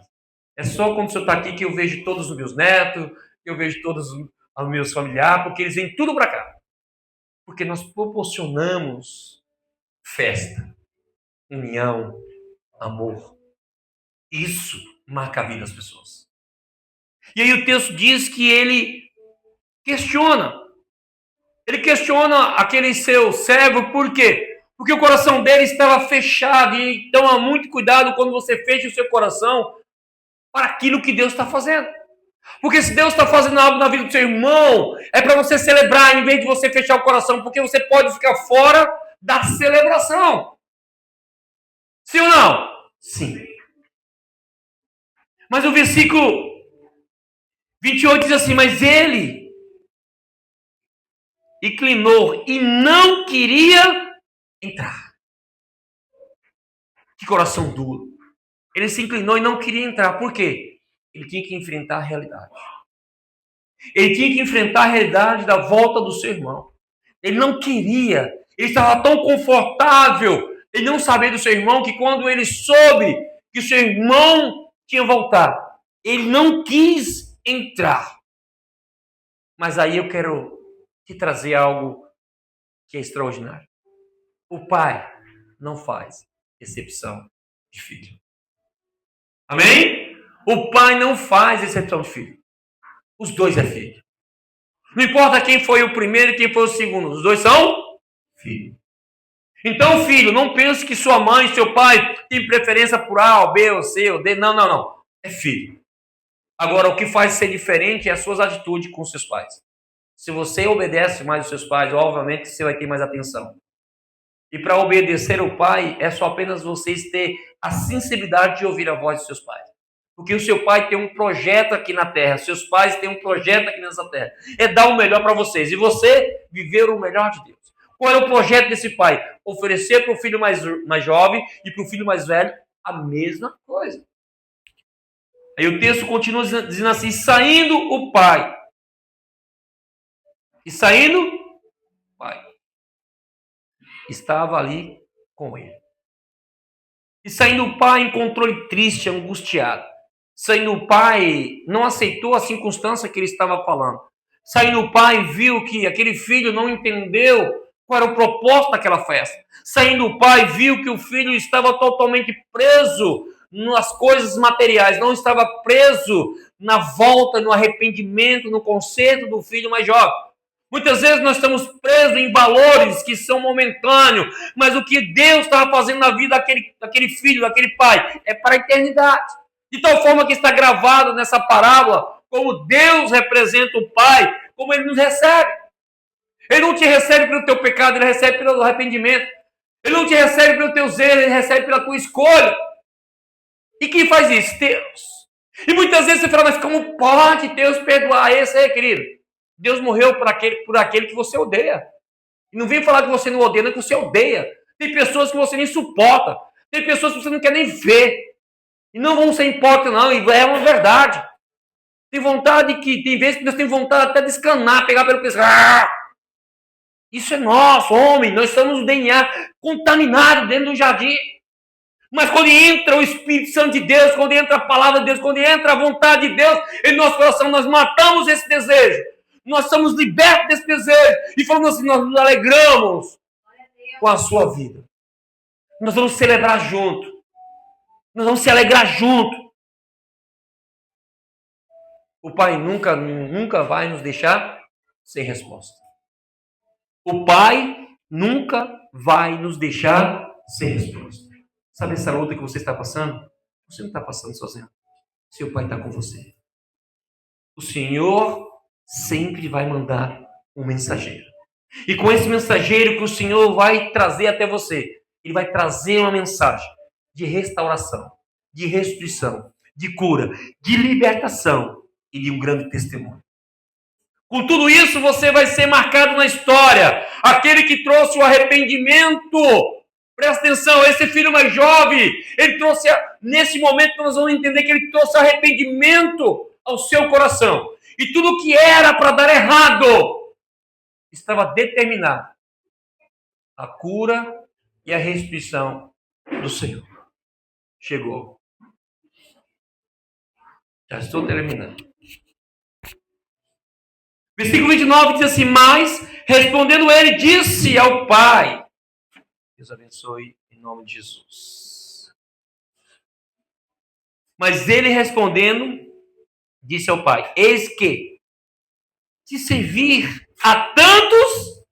É só quando você está aqui que eu vejo todos os meus netos, que eu vejo todos os meus familiares, porque eles vêm tudo para cá. Porque nós proporcionamos festa, união, amor. Isso marca a vida das pessoas. E aí o texto diz que ele questiona. Ele questiona aquele seu servo, por quê? Porque o coração dele estava fechado. E então há muito cuidado quando você fecha o seu coração para aquilo que Deus está fazendo. Porque se Deus está fazendo algo na vida do seu irmão, é para você celebrar, em vez de você fechar o coração, porque você pode ficar fora da celebração. Sim ou não? Sim. Mas o versículo 28 diz assim: mas ele inclinou e não queria entrar. Que coração duro. Ele se inclinou e não queria entrar. Por quê? Ele tinha que enfrentar a realidade. Ele tinha que enfrentar a realidade da volta do seu irmão. Ele não queria. Ele estava tão confortável. Ele não sabia do seu irmão, que quando ele soube que o seu irmão tinha voltado, ele não quis entrar. Mas aí eu quero te trazer algo que é extraordinário. O pai não faz exceção de filho. Amém? O pai não faz exceção de filho. Os dois é filho. Não importa quem foi o primeiro e quem foi o segundo. Os dois são filho. Então, filho, não pense que sua mãe e seu pai têm preferência por A, ou B, ou C, ou D. Não, não, não. É filho. Agora, o que faz ser diferente é as suas atitudes com seus pais. Se você obedece mais os seus pais, obviamente você vai ter mais atenção. E para obedecer o pai, é só apenas vocês ter a sensibilidade de ouvir a voz dos seus pais. Porque o seu pai tem um projeto aqui na terra, seus pais têm um projeto aqui nessa terra. É dar o melhor para vocês e você viver o melhor de Deus. Qual é o projeto desse pai? Oferecer para o filho mais jovem e para o filho mais velho a mesma coisa. Aí o texto continua dizendo assim: saindo o pai. E saindo pai estava ali com ele. E saindo o pai, encontrou ele triste, angustiado. Saindo o pai, não aceitou a circunstância que ele estava falando. Saindo o pai, viu que aquele filho não entendeu qual era o propósito daquela festa. Saindo o pai, viu que o filho estava totalmente preso nas coisas materiais, não estava preso na volta, no arrependimento, no conserto do filho mais jovem. Muitas vezes nós estamos presos em valores que são momentâneos, mas o que Deus estava fazendo na vida daquele filho, daquele pai, é para a eternidade. De tal forma que está gravado nessa parábola, como Deus representa o Pai, como Ele nos recebe. Ele não te recebe pelo teu pecado, Ele recebe pelo arrependimento. Ele não te recebe pelo teu zelo, Ele recebe pela tua escolha. E quem faz isso? Deus. E muitas vezes você fala, mas como pode Deus perdoar esse aí, querido? Deus morreu por aquele que você odeia. E não vem falar que você não odeia, não, que você odeia. Tem pessoas que você nem suporta. Tem pessoas que você não quer nem ver. E não vão ser hipócritas, não. E é uma verdade. Tem vontade tem vezes que nós temos vontade até de escanar, pegar pelo pescoço. Isso é nosso, homem. Nós estamos no DNA contaminado dentro do jardim. Mas quando entra o Espírito Santo de Deus, quando entra a palavra de Deus, quando entra a vontade de Deus em nosso coração, nós matamos esse desejo. Nós somos libertos desse desejo. E falamos assim, nós nos alegramos com a sua vida. Nós vamos celebrar junto. Nós vamos se alegrar junto. O Pai nunca vai nos deixar sem resposta. O Pai nunca vai nos deixar sem resposta. Sabe essa luta que você está passando? Você não está passando sozinho. Seu Pai está com você. O Senhor sempre vai mandar um mensageiro. E com esse mensageiro que o Senhor vai trazer até você, Ele vai trazer uma mensagem de restauração, de restituição, de cura, de libertação e de um grande testemunho. Com tudo isso, você vai ser marcado na história. Aquele que trouxe o arrependimento. Presta atenção, esse filho mais jovem, ele trouxe, nesse momento nós vamos entender que ele trouxe arrependimento ao seu coração. E tudo que era para dar errado, estava determinado. A cura e a restituição do Senhor. Chegou. Já estou terminando. Versículo 29 diz assim, mas, respondendo ele, disse ao Pai. Deus abençoe em nome de Jesus. Mas ele respondendo, disse ao Pai, eis que te servir a tantos,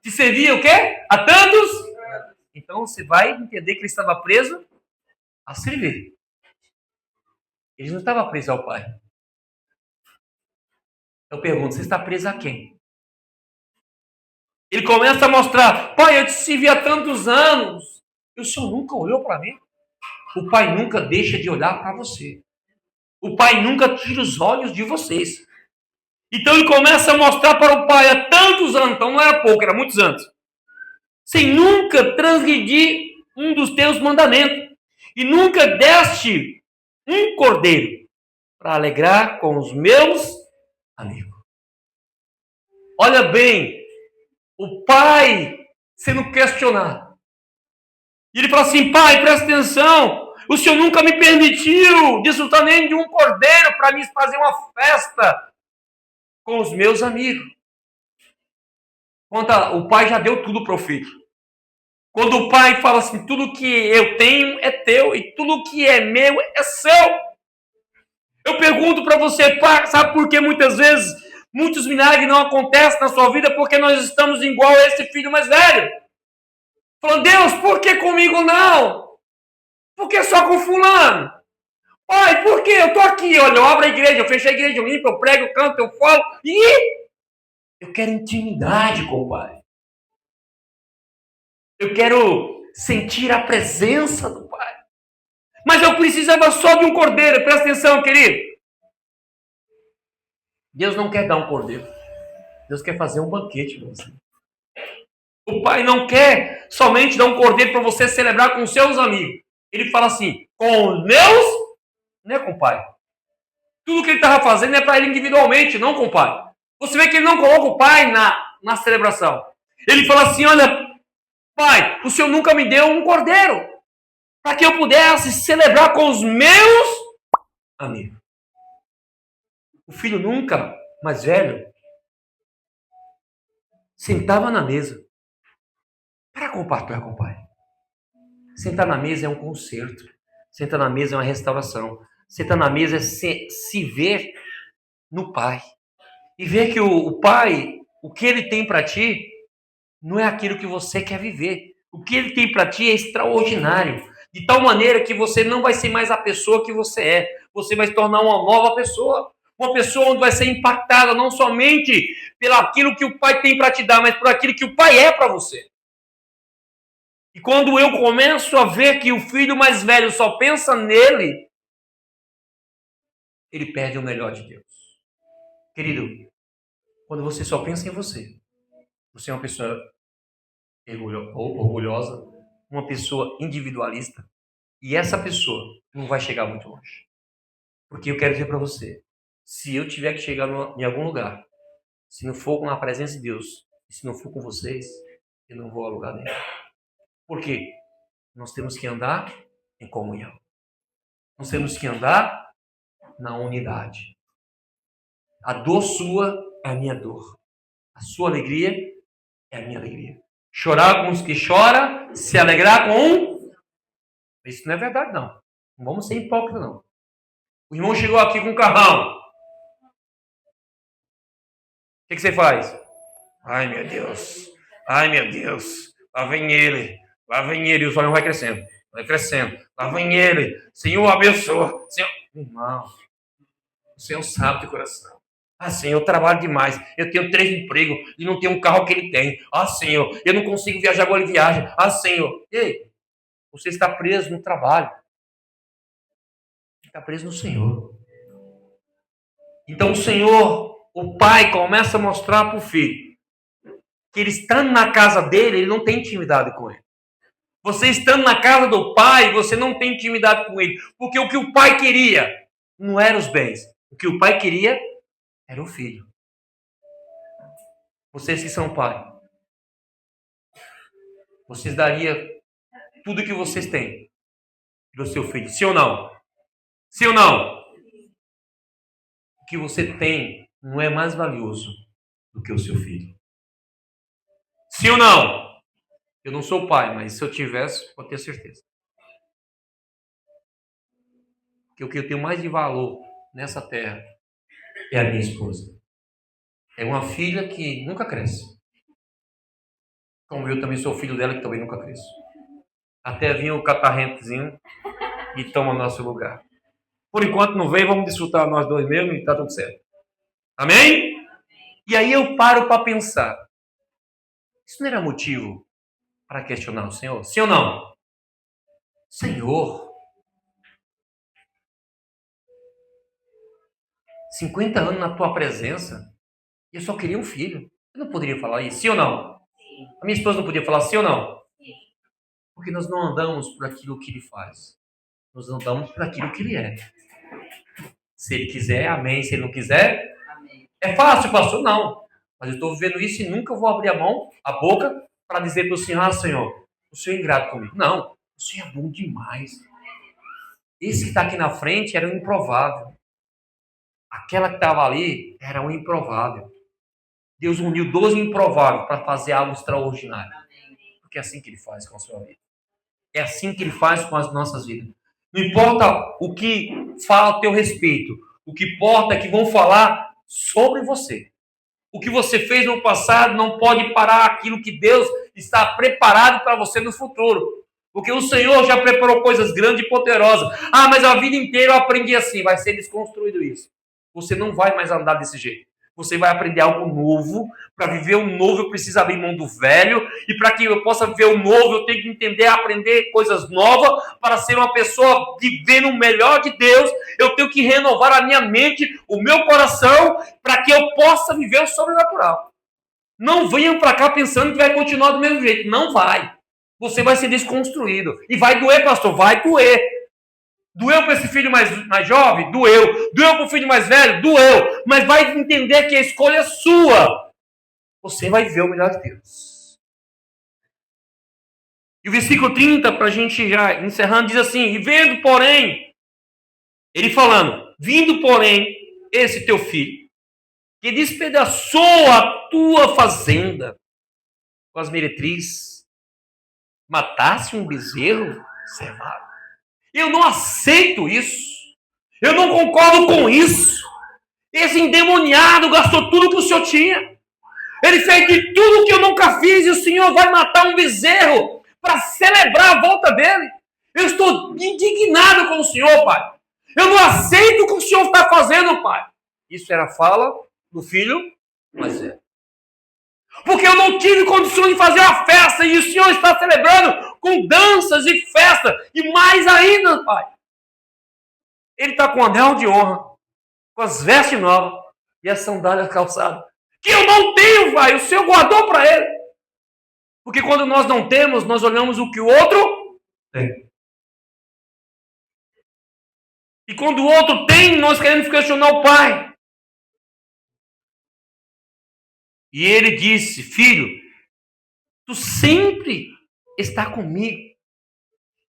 te servir o quê? A tantos? Então você vai entender que ele estava preso a servir. Ele não estava preso ao Pai. Eu pergunto, você está preso a quem? Ele começa a mostrar, Pai, eu te servi há tantos anos, e o Senhor nunca olhou para mim. O Pai nunca deixa de olhar para você. O Pai nunca tira os olhos de vocês. Então ele começa a mostrar para o Pai há tantos anos, então não era pouco, era muitos anos, sem nunca transgredir um dos teus mandamentos, e nunca deste um cordeiro para alegrar com os meus amigos. Olha bem, o Pai sendo questionado. E ele fala assim, Pai, presta atenção, o Senhor nunca me permitiu desfrutar nem de um cordeiro para me fazer uma festa com os meus amigos. O Pai já deu tudo para o filho. Quando o Pai fala assim, tudo que eu tenho é teu e tudo que é meu é seu. Eu pergunto para você, Pai, sabe por que muitas vezes muitos milagres não acontecem na sua vida? Porque nós estamos igual a esse filho mais velho. Falando, Deus, por que comigo não? Por que só com fulano? Pai, por que? Eu estou aqui, olha, eu abro a igreja, eu fecho a igreja, eu limpo, eu prego, eu canto, eu falo. E eu quero intimidade com o Pai. Eu quero sentir a presença do Pai. Mas eu precisava só de um cordeiro. Presta atenção, querido. Deus não quer dar um cordeiro. Deus quer fazer um banquete para você. O Pai não quer somente dar um cordeiro para você celebrar com seus amigos. Ele fala assim, com os meus, não é com o Pai. Tudo que ele estava fazendo é para ele individualmente, não com o Pai. Você vê que ele não coloca o Pai na celebração. Ele fala assim: olha, pai, o Senhor nunca me deu um cordeiro para que eu pudesse celebrar com os meus amigos. O filho nunca, mais velho, sentava na mesa para compartilhar com o pai. Sentar na mesa é um concerto. Sentar na mesa é uma restauração. Sentar na mesa é se ver no pai. E ver que o pai, o que ele tem para ti, não é aquilo que você quer viver. O que ele tem para ti é extraordinário. De tal maneira que você não vai ser mais a pessoa que você é. Você vai se tornar uma nova pessoa. Uma pessoa onde vai ser impactada não somente pelo aquilo que o pai tem para te dar, mas por aquilo que o pai é para você. E quando eu começo a ver que o filho mais velho só pensa nele, ele perde o melhor de Deus. Querido, quando você só pensa em você, você é uma pessoa orgulhosa, uma pessoa individualista, e essa pessoa não vai chegar muito longe. Porque eu quero dizer para você, se eu tiver que chegar em algum lugar, se não for com a presença de Deus, se não for com vocês, eu não vou a lugar nenhum. Por quê? Nós temos que andar em comunhão. Nós temos que andar na unidade. A dor sua é a minha dor. A sua alegria é a minha alegria. Chorar com os que choram, se alegrar com um. Isso não é verdade, não. Não vamos ser hipócritas, não. O irmão chegou aqui com um carrão. O que você faz? Ai, meu Deus. Ai, meu Deus. Lá vem ele. Lá vem ele. E o sonho vai crescendo. Vai crescendo. Lá vem ele. Senhor, abençoa. Senhor... Irmão, o Senhor sabe do coração. Ah, Senhor, eu trabalho demais. Eu tenho 3 empregos e não tenho um carro que ele tem. Ah, Senhor, eu não consigo viajar igual ele viaja. Ah, Senhor. Ei, você está preso no trabalho. Está preso no Senhor. Então o Senhor, o pai, começa a mostrar para o filho que ele estando na casa dele, ele não tem intimidade com ele. Você estando na casa do pai, você não tem intimidade com ele. Porque o que o pai queria não eram os bens. O que o pai queria era o filho. Vocês que são pai, vocês dariam tudo que vocês têm para o seu filho. Sim ou não? Sim ou não? O que você tem não é mais valioso do que o seu filho. Sim ou não? Eu não sou pai, mas se eu tivesse, pode ter certeza. Porque o que eu tenho mais de valor nessa terra é a minha esposa. É uma filha que nunca cresce. Como eu também sou filho dela, que também nunca cresce. Até vir o catarrentezinho e toma nosso lugar. Por enquanto não veio, vamos desfrutar nós dois mesmo e está tudo certo. Amém? E aí eu paro para pensar. Isso não era motivo para questionar o Senhor? Sim ou não? Senhor, 50 anos na tua presença, eu só queria um filho. Eu não poderia falar isso, sim ou não? Sim. A minha esposa não podia falar sim ou não? Sim. Porque nós não andamos por aquilo que ele faz. Nós andamos por aquilo que ele é. Se ele quiser, amém. Se ele não quiser, amém. É fácil, pastor? Não. Mas eu estou vivendo isso e nunca vou abrir a boca, para dizer para o Senhor, ah, Senhor, o Senhor é ingrato comigo. Não, o Senhor é bom demais. Esse que está aqui na frente era um improvável. Aquela que estava ali era um improvável. Deus uniu 12 improváveis para fazer algo extraordinário. Porque é assim que ele faz com a sua vida. É assim que ele faz com as nossas vidas. Não importa o que fala a teu respeito. O que importa é que vão falar sobre você. O que você fez no passado não pode parar aquilo que Deus está preparado para você no futuro. Porque o Senhor já preparou coisas grandes e poderosas. Ah, mas a vida inteira eu aprendi assim. Vai ser desconstruído isso. Você não vai mais andar desse jeito. Você vai aprender algo novo. Para viver o novo, eu preciso abrir mão do velho. E para que eu possa viver o novo, eu tenho que entender, aprender coisas novas. Para ser uma pessoa vivendo o melhor de Deus, eu tenho que renovar a minha mente, o meu coração, para que eu possa viver o sobrenatural. Não venham para cá pensando que vai continuar do mesmo jeito. Não vai. Você vai ser desconstruído. E vai doer, pastor? Vai doer. Doeu para esse filho mais jovem? Doeu. Doeu para o filho mais velho? Doeu. Mas vai entender que a escolha é sua. Você vai ver o melhor de Deus. E o versículo 30, para a gente já encerrando, diz assim: e vendo, porém, ele falando, vindo, porém, esse teu filho, que despedaçou a tua fazenda com as meretrizes, matasse um bezerro cevado. Eu não aceito isso. Eu não concordo com isso. Esse endemoniado gastou tudo que o senhor tinha. Ele fez de tudo que eu nunca fiz e o senhor vai matar um bezerro para celebrar a volta dele. Eu estou indignado com o senhor, pai. Eu não aceito o que o senhor está fazendo, pai. Isso era a fala do filho mais velho. Porque eu não tive condições de fazer uma festa e o senhor está celebrando com danças e festa. E mais ainda, pai. Ele está com o anel de honra, com as vestes novas e as sandálias calçadas. Que eu não tenho, pai. O senhor guardou para ele. Porque quando nós não temos, nós olhamos o que o outro tem. E quando o outro tem, nós queremos questionar o pai. E ele disse: filho, tu sempre está comigo.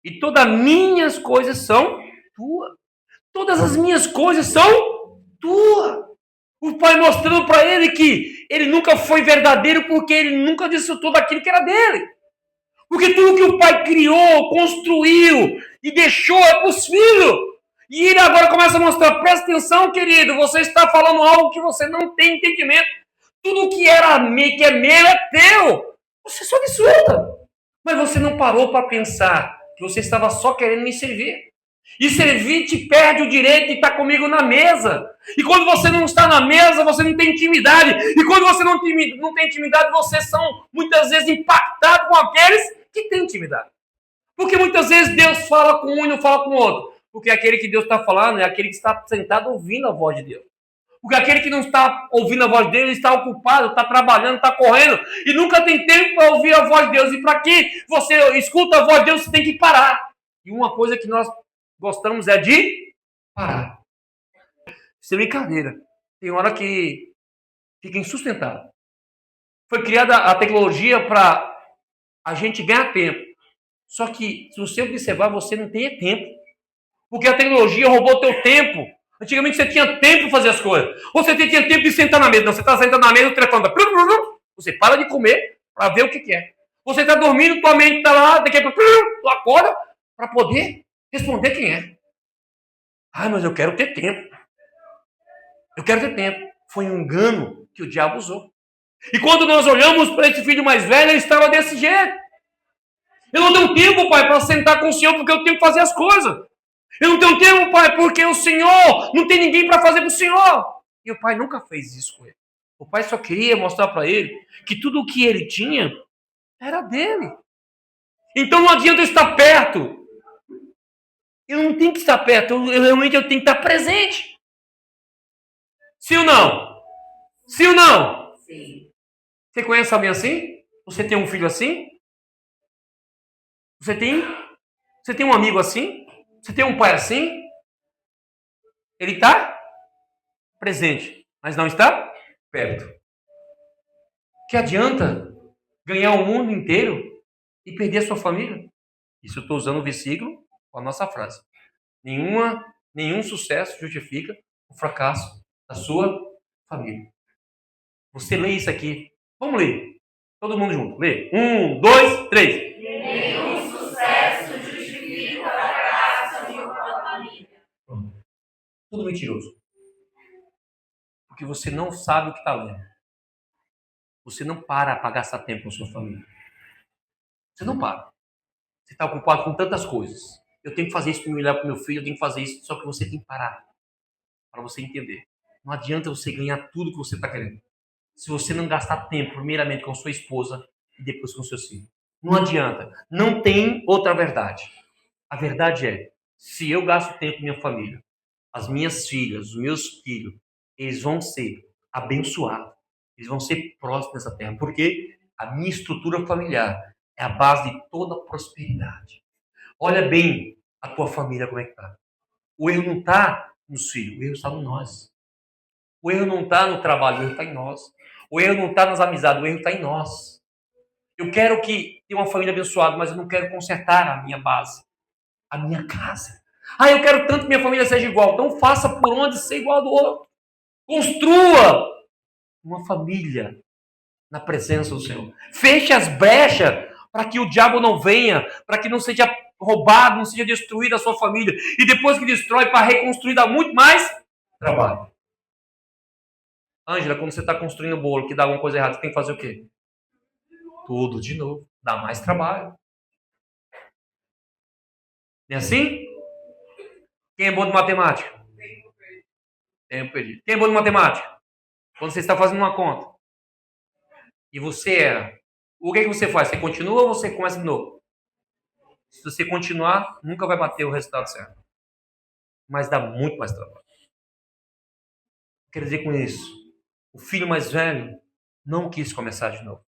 E todas as minhas coisas são tuas. Todas as minhas coisas são tuas. O pai mostrando para ele que ele nunca foi verdadeiro porque ele nunca desfrutou daquilo que era dele. Porque tudo que o pai criou, construiu e deixou é para os filhos. E ele agora começa a mostrar: presta atenção, querido, você está falando algo que você não tem entendimento. Tudo que é meu é teu. Você só desfruta. Mas você não parou para pensar que você estava só querendo me servir. E servir te perde o direito de estar comigo na mesa. E quando você não está na mesa, você não tem intimidade. E quando você não tem intimidade, vocês são muitas vezes impactados com aqueles que têm intimidade. Porque muitas vezes Deus fala com um e não fala com o outro. Porque aquele que Deus está falando é aquele que está sentado ouvindo a voz de Deus. Porque aquele que não está ouvindo a voz dele está ocupado, está trabalhando, está correndo e nunca tem tempo para ouvir a voz de Deus. E para que você escuta a voz de Deus, você tem que parar. E uma coisa que nós gostamos é de parar. Isso é brincadeira. Tem hora que fica insustentável. Foi criada a tecnologia para a gente ganhar tempo. Só que, se você observar, você não tem tempo. Porque a tecnologia roubou teu tempo. Antigamente você tinha tempo para fazer as coisas. Ou você tinha tempo de sentar na mesa. Não, você está sentando na mesa, o telefone está... Você para de comer para ver o que é. Você está dormindo, tua mente está lá, daqui a pouco tu acorda para poder responder quem é. Ah, mas eu quero ter tempo. Eu quero ter tempo. Foi um engano que o diabo usou. E quando nós olhamos para esse filho mais velho, ele estava desse jeito. Eu não tenho tempo, pai, para sentar com o senhor porque eu tenho que fazer as coisas. Eu não tenho tempo, pai, porque o senhor não tem ninguém para fazer para o senhor. E o pai nunca fez isso com ele. O pai só queria mostrar para ele que tudo o que ele tinha era dele. Então não adianta eu estar perto. Eu não tenho que estar perto, realmente eu tenho que estar presente. Sim ou não? Sim ou não? Sim. Você conhece alguém assim? Você tem um filho assim? Você tem um amigo assim? Você tem um pai assim? Ele está presente, mas não está perto. Que adianta ganhar o mundo inteiro e perder a sua família? Isso eu estou usando o versículo com a nossa frase. Nenhum sucesso justifica o fracasso da sua família. Você lê isso aqui. Vamos ler. Todo mundo junto. Lê. 1, 2, 3. Nenhum sucesso justifica o fracasso de uma família. Pronto. Tudo mentiroso. Porque você não sabe o que está lendo. Você não para gastar tempo com sua família. Você não para. Você está ocupado com tantas coisas. Eu tenho que fazer isso para me olhar para o meu filho, eu tenho que fazer isso, só que você tem que parar. Para você entender. Não adianta você ganhar tudo que você está querendo. Se você não gastar tempo, primeiramente com sua esposa e depois com seus filhos. Não adianta. Não tem outra verdade. A verdade é, se eu gasto tempo com minha família, as minhas filhas, os meus filhos, eles vão ser abençoados. Eles vão ser próximos nessa terra. Porque a minha estrutura familiar é a base de toda a prosperidade. Olha bem a tua família como é que está. O erro não está nos filhos, o erro está em nós. O erro não está no trabalho, o erro está em nós. O erro não está nas amizades, o erro está em nós. Eu quero que ter uma família abençoada, mas eu não quero consertar a minha base, a minha casa. Eu quero tanto que minha família seja igual. Então faça por onde ser igual ao do outro. Construa uma família na presença do Senhor. Feche as brechas para que o diabo não venha, para que não seja roubado, não seja destruída a sua família. E depois que destrói, para reconstruir dá muito mais trabalho. Ângela, quando você está construindo um bolo que dá alguma coisa errada, você tem que fazer o quê? Tudo de novo. Dá mais trabalho. Não é assim? Quem é bom de matemática? Tempo perdido. Quem é bom de matemática? Quando você está fazendo uma conta e você erra, o que você faz? Você continua ou você começa de novo? Se você continuar, nunca vai bater o resultado certo. Mas dá muito mais trabalho. Quero dizer com isso, o filho mais velho não quis começar de novo.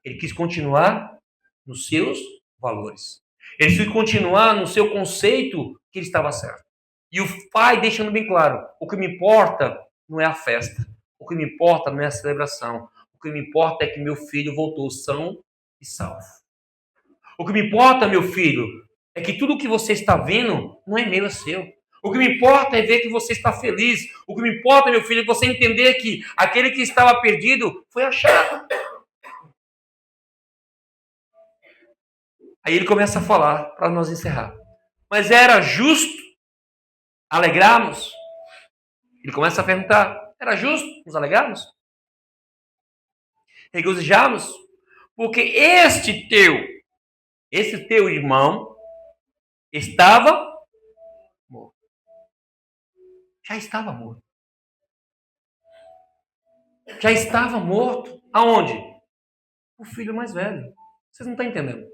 Ele quis continuar nos seus valores. Ele quis continuar no seu conceito que ele estava certo. E o pai deixando bem claro, o que me importa não é a festa. O que me importa não é a celebração. O que me importa é que meu filho voltou são e salvo. O que me importa, meu filho, é que tudo o que você está vendo não é meu, é seu. O que me importa é ver que você está feliz. O que me importa, meu filho, é você entender que aquele que estava perdido foi achado. Aí ele começa a falar, para nós encerrar. Mas era justo alegrarmos? Ele começa a perguntar, era justo nos alegrarmos? Regozijarmos? Porque esse teu irmão estava morto. Já estava morto. Já estava morto. Aonde? O filho mais velho. Vocês não estão entendendo.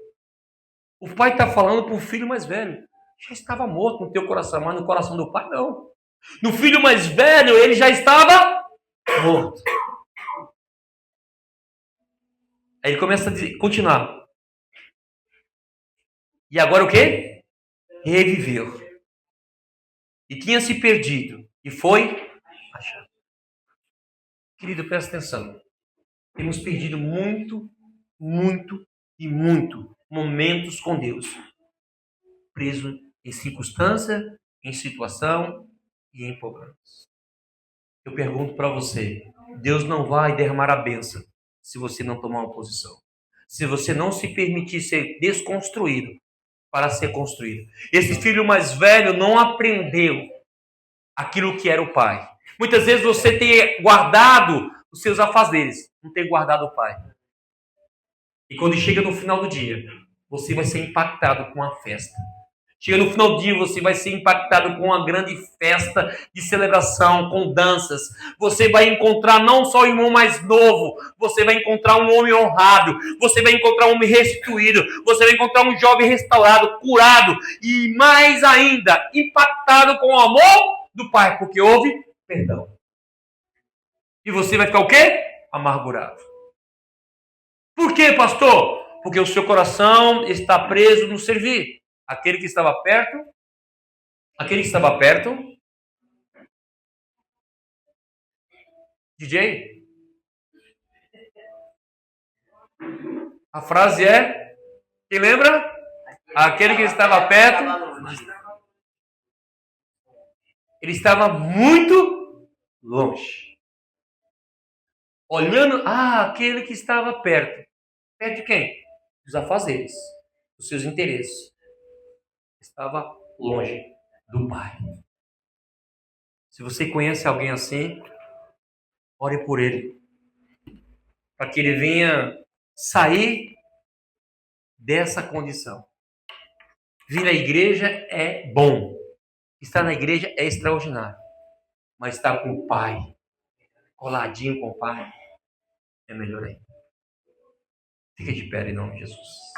O pai está falando para o filho mais velho. Já estava morto no teu coração, mas no coração do pai não. No filho mais velho, ele já estava morto. Aí ele começa a dizer, continuar. E agora o quê? Reviveu. E tinha se perdido. E foi achado. Querido, presta atenção. Temos perdido muito, muito e muito momentos com Deus. Preso em circunstância, em situação e em problemas. Eu pergunto para você, Deus não vai derramar a bênção se você não tomar uma posição. Se você não se permitir ser desconstruído para ser construído. Esse filho mais velho não aprendeu aquilo que era o pai. Muitas vezes você tem guardado os seus afazeres, não tem guardado o pai. E quando chega no final do dia, você vai ser impactado com a festa. Chega no final do dia, você vai ser impactado com uma grande festa de celebração, com danças. Você vai encontrar não só o irmão mais novo, você vai encontrar um homem honrado, você vai encontrar um homem restituído, você vai encontrar um jovem restaurado, curado e mais ainda, impactado com o amor do Pai, porque houve perdão. E você vai ficar o quê? Amargurado. Por quê, pastor? Porque o seu coração está preso no servir. Aquele que estava perto, DJ, a frase é, quem lembra? Aquele que estava perto, ele estava muito longe. Olhando, aquele que estava perto. Perto de quem? Dos afazeres, dos seus interesses. Estava longe do Pai. Se você conhece alguém assim, ore por ele. Para que ele venha sair dessa condição. Vir na igreja é bom. Estar na igreja é extraordinário. Mas estar com o Pai, coladinho com o Pai, é melhor ainda. Fica de pé em nome de Jesus.